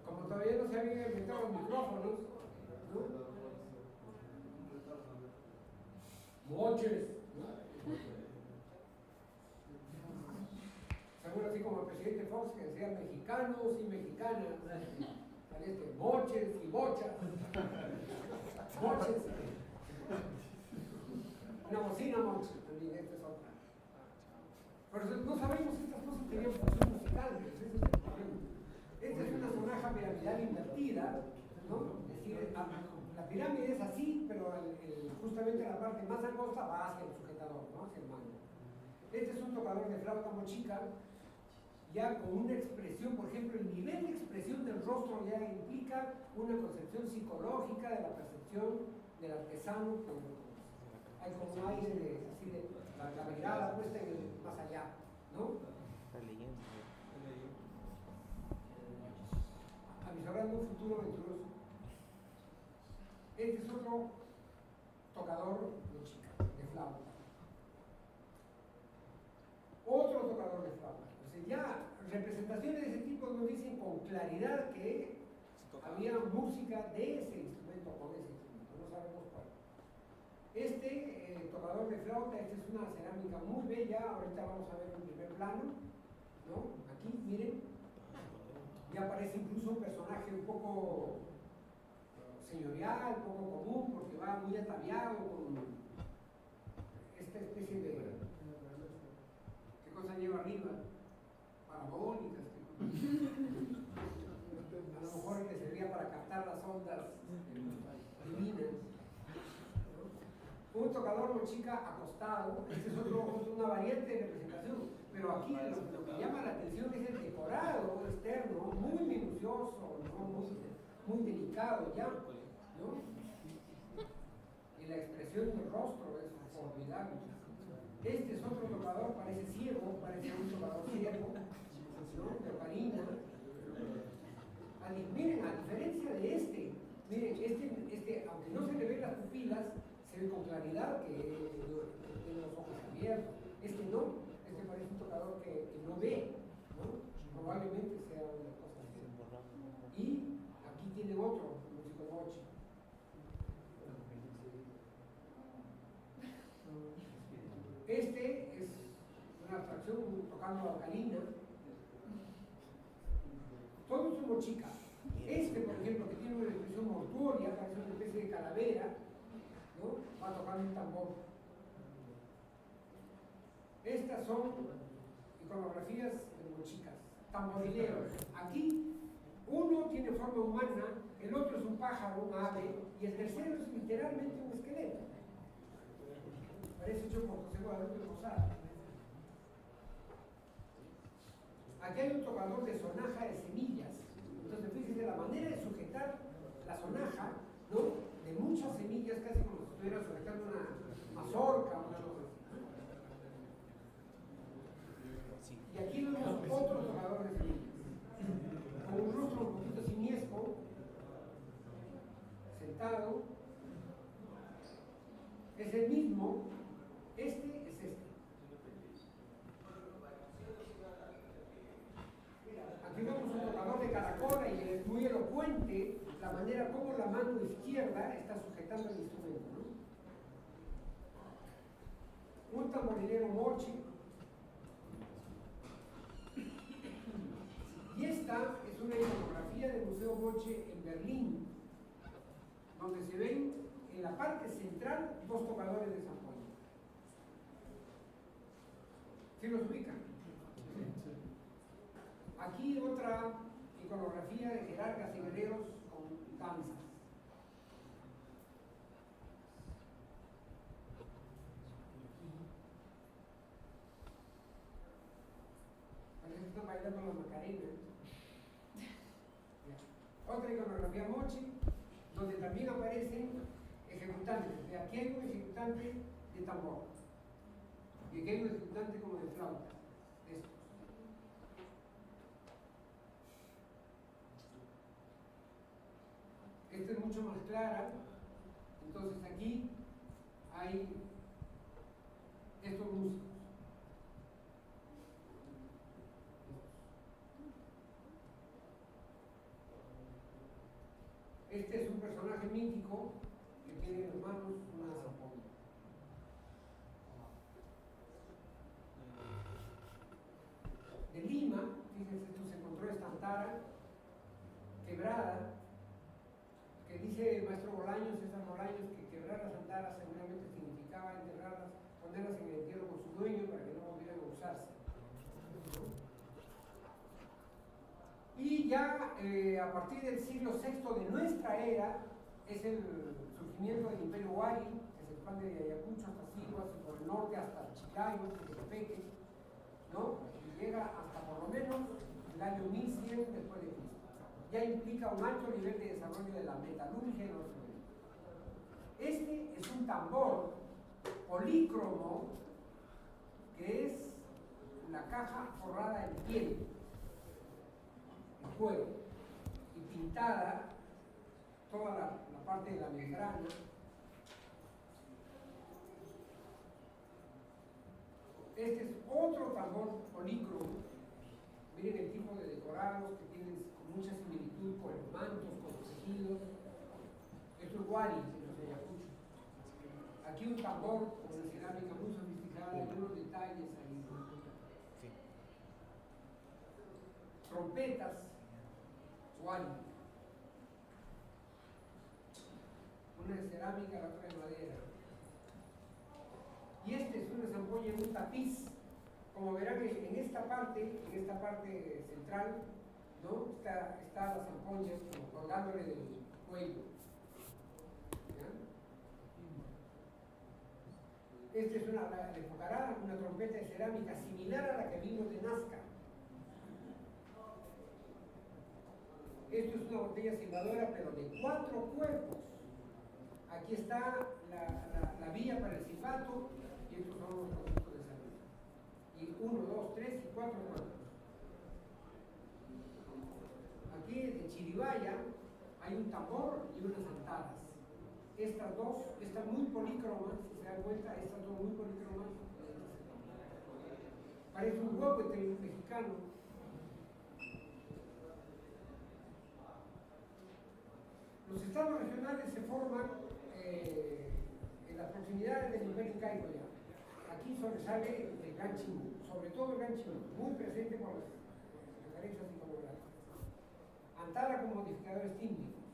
Speaker 2: Como todavía no se habían inventado los micrófonos, ¿no? Moches, ¿no? Seguro así como el presidente Fox que decía mexicanos y mexicanas, moches y bochas, moches. Una bocina moche, también esta es otra. Pero no sabemos si estas cosas tenían función musical, ese es el problema. Esta es una sonaja piramidal invertida, ¿no? Es decir, la pirámide es así, pero justamente la parte más angosta va hacia el sujetador, ¿no? Hacia el mango. Este es un tocador de flauta mochica, ya con una expresión, por ejemplo, el nivel de expresión del rostro ya implica una concepción psicológica de la percepción del artesano, que hay como un aire de la mirada puesta en el más allá, ¿no?
Speaker 1: Está leyendo.
Speaker 2: Avisorando un futuro venturoso. Este es otro tocador de flauta. Otro tocador de flauta. O sea, ya representaciones de ese tipo nos dicen con claridad que había música de ese instrumento, con ese instrumento, no sabemos cuál. Este tocador de flauta, esta es una cerámica muy bella, ahorita vamos a ver en primer plano, ¿no? Aquí, miren, ya aparece incluso un personaje un poco señorial, poco común, porque va muy ataviado con esta especie de... ¿Qué cosa lleva arriba? Parabólicas. A lo mejor le servía para captar las ondas divinas. Un tocador mochica acostado, este es una variante de representación, pero aquí lo que llama la atención es el decorado externo, muy minucioso, ¿no? muy delicado ya, ¿no? Y la expresión del rostro es formidable. Este es otro tocador, parece ciego, parece un tocador ciego, ¿no? De ocarina. Miren, a diferencia de miren, este, aunque no se le ven las pupilas, se ve con claridad que tiene los ojos abiertos. Este no, este parece un tocador que no ve, ¿no? Probablemente sea una cosa así. Y aquí tiene otro, músico mochi. Este es una abstracción tocando alcalina. Todo es mochica. Este, por ejemplo, que tiene una expresión mortuoria, parece una especie de calavera, ¿no? Va tocando un tambor. Estas son iconografías de mochicas, tamborileros. Aquí, uno tiene forma humana, el otro es un pájaro, un ave, y el tercero es literalmente un esqueleto. Parece hecho por José Guadalupe Posada. Aquí hay un tocador de sonaja de semillas. Entonces, fíjense la manera de sujetar la sonaja, ¿no? De muchas semillas, casi como si estuviera sujetando una mazorca, una cosa así. Y aquí vemos otro tocador de semillas, con un rostro un poquito simiesco, sentado. Es el mismo, este es este. Aquí vemos un tocador de caracola y es muy elocuente la manera como la mano izquierda está sujetando el instrumento, ¿no? Un tamborilero mochi. Y esta es una iconografía del Museo Moche en Berlín, donde se ven en la parte central dos tocadores de zampoña. ¿Sí los ubican? Aquí otra iconografía de jerarcas y guerreros con danzas. Parece que están bailando la Macarena. Otra iconografía mochi, donde también aparecen ejecutantes. De aquí hay un ejecutante de tambor. Y aquí hay un ejecutante como de flauta. Estos. Esta es mucho más clara. Entonces aquí hay estos músicos. Este es un personaje mítico que tiene en las manos una zampoña. De Lima, fíjense, esto se encontró esta antara quebrada, que dice el maestro Bolaños, César Bolaños, que quebrar las antaras seguramente significaba enterrarlas, ponerlas en el entierro con su dueño para que no volvieran a usarse. Y ya a partir del siglo VI de nuestra era es el surgimiento del Imperio Huari, que se expande de Ayacucho hasta Siguas y por el norte hasta Chiclayo, Tepeque, ¿no? Y llega hasta por lo menos el año 1100 después de Cristo. Ya implica un alto nivel de desarrollo de la metalurgia en los instrumentos. Este es un tambor polícromo que es la caja forrada en piel, en cuero, y pintada toda la parte de la membrana. Este es otro tambor polícromo. Miren el tipo de decorados que tienen con mucha similitud con mantos, con tejidos. Esto es Wari, en los Ayacucho. Aquí un tambor con una cerámica muy sofisticada y unos detalles ahí.
Speaker 1: Sí.
Speaker 2: Trompetas, Wari. Una de cerámica, la otra de madera. Y este es una zampoña en un tapiz. Como verán que en esta parte central, ¿no? Está la zampoña como colgándole del cuello. ¿Ya? Esta es le enfocará una trompeta de cerámica similar a la que vimos de Nazca. Esto es una botella silbadora, pero de 4 cuerpos. Aquí está la vía para el silbato y estos son los productos de salud. Y 1, 2, 3 y 4 cuerpos. Aquí de Chiribaya hay un tambor y unas antadas. Estas dos, estas muy polícromas, si se dan cuenta, estas dos muy polícromas. Parece un huehuete mexicano. Los estados regionales se forman en las proximidades del nivel incaico ya. Aquí sobresale el Gran Chimú, sobre todo el Gran Chimú, muy presente con las referencias iconográficas. Antara con modificadores tímbricos.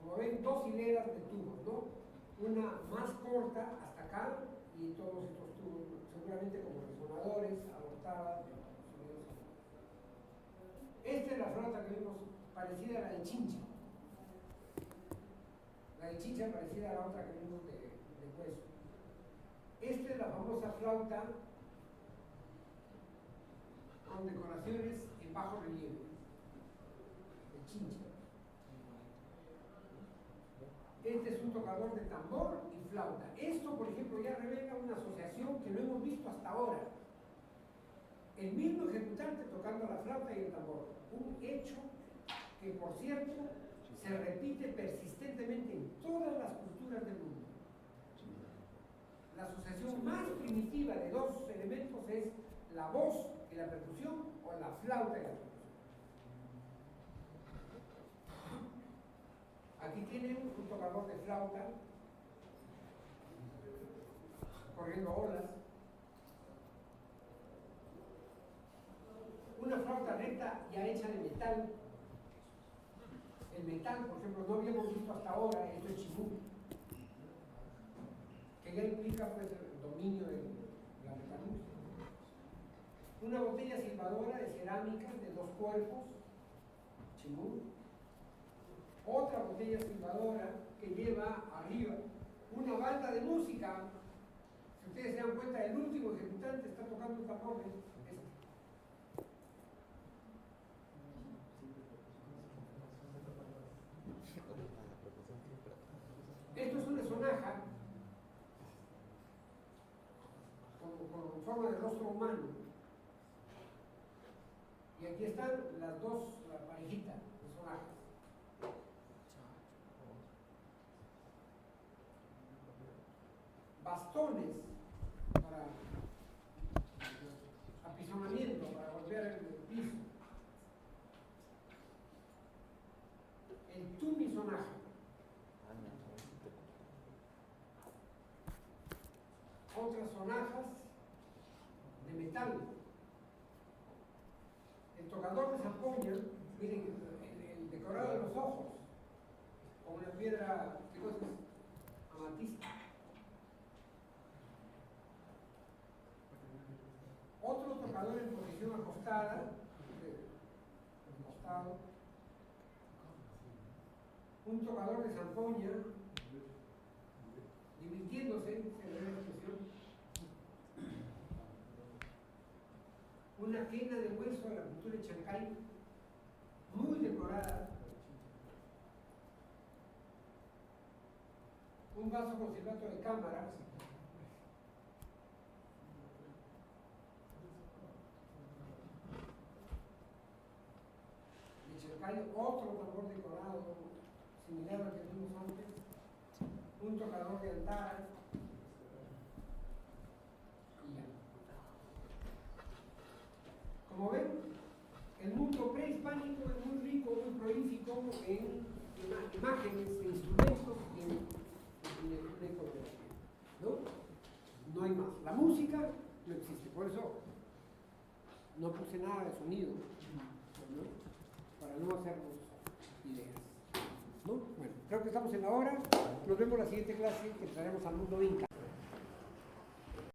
Speaker 2: Como ven, 2 hileras de tubos, ¿no? Una más corta hasta acá y todos estos tubos, seguramente como resonadores, abortadas. Esta es la flauta que vimos parecida a la de Chincha. La de Chincha parecida a la otra que vimos de hueso. Esta es la famosa flauta con decoraciones en bajo relieve, de Chincha. Este es un tocador de tambor y flauta. Esto, por ejemplo, ya revela una asociación que no hemos visto hasta ahora. El mismo ejecutante tocando la flauta y el tambor. Un hecho que, por cierto, se repite persistentemente en todas las culturas del mundo. La asociación más primitiva de 2 elementos es la voz y la percusión o la flauta y la percusión. Aquí tienen un tocador de flauta corriendo olas. Una flauta recta ya hecha de metal. El metal, por ejemplo, no habíamos visto hasta ahora, esto es chimú, que ya implica pues, el dominio de la metalurgia. Una botella silbadora de cerámica de 2 cuerpos, chimú. Otra botella silbadora que lleva arriba una banda de música. Si ustedes se dan cuenta, el último ejecutante está tocando un tambor. Esto es una sonaja con forma de rostro humano. Y aquí están las dos, la parejita de sonajas. Bastones para apisonamiento, para golpear el piso. El tunisonaja. Otras sonajas de metal. El tocador de zampoña, miren, el decorado de los ojos, con una piedra, ¿qué cosa es? Amatista. Otro tocador en posición acostada, acostado. Un tocador de zampoña, divirtiéndose, se ve la expresión. Una quena de hueso de la cultura de Chancay, muy decorada. Un vaso con silbato de cámara. De Chancay, otro tambor decorado, similar al que vimos antes. Un tocador de Antara. Y ya. Como ven, el mundo prehispánico es muy rico, muy prolífico en imágenes, en instrumentos, en el récord de la vida, ¿no? No hay más. La música no existe, por eso no puse nada de sonido, ¿no? Para no hacernos ideas, ¿no? Bueno, creo que estamos en la hora. Nos vemos la siguiente clase, que entraremos al mundo inca.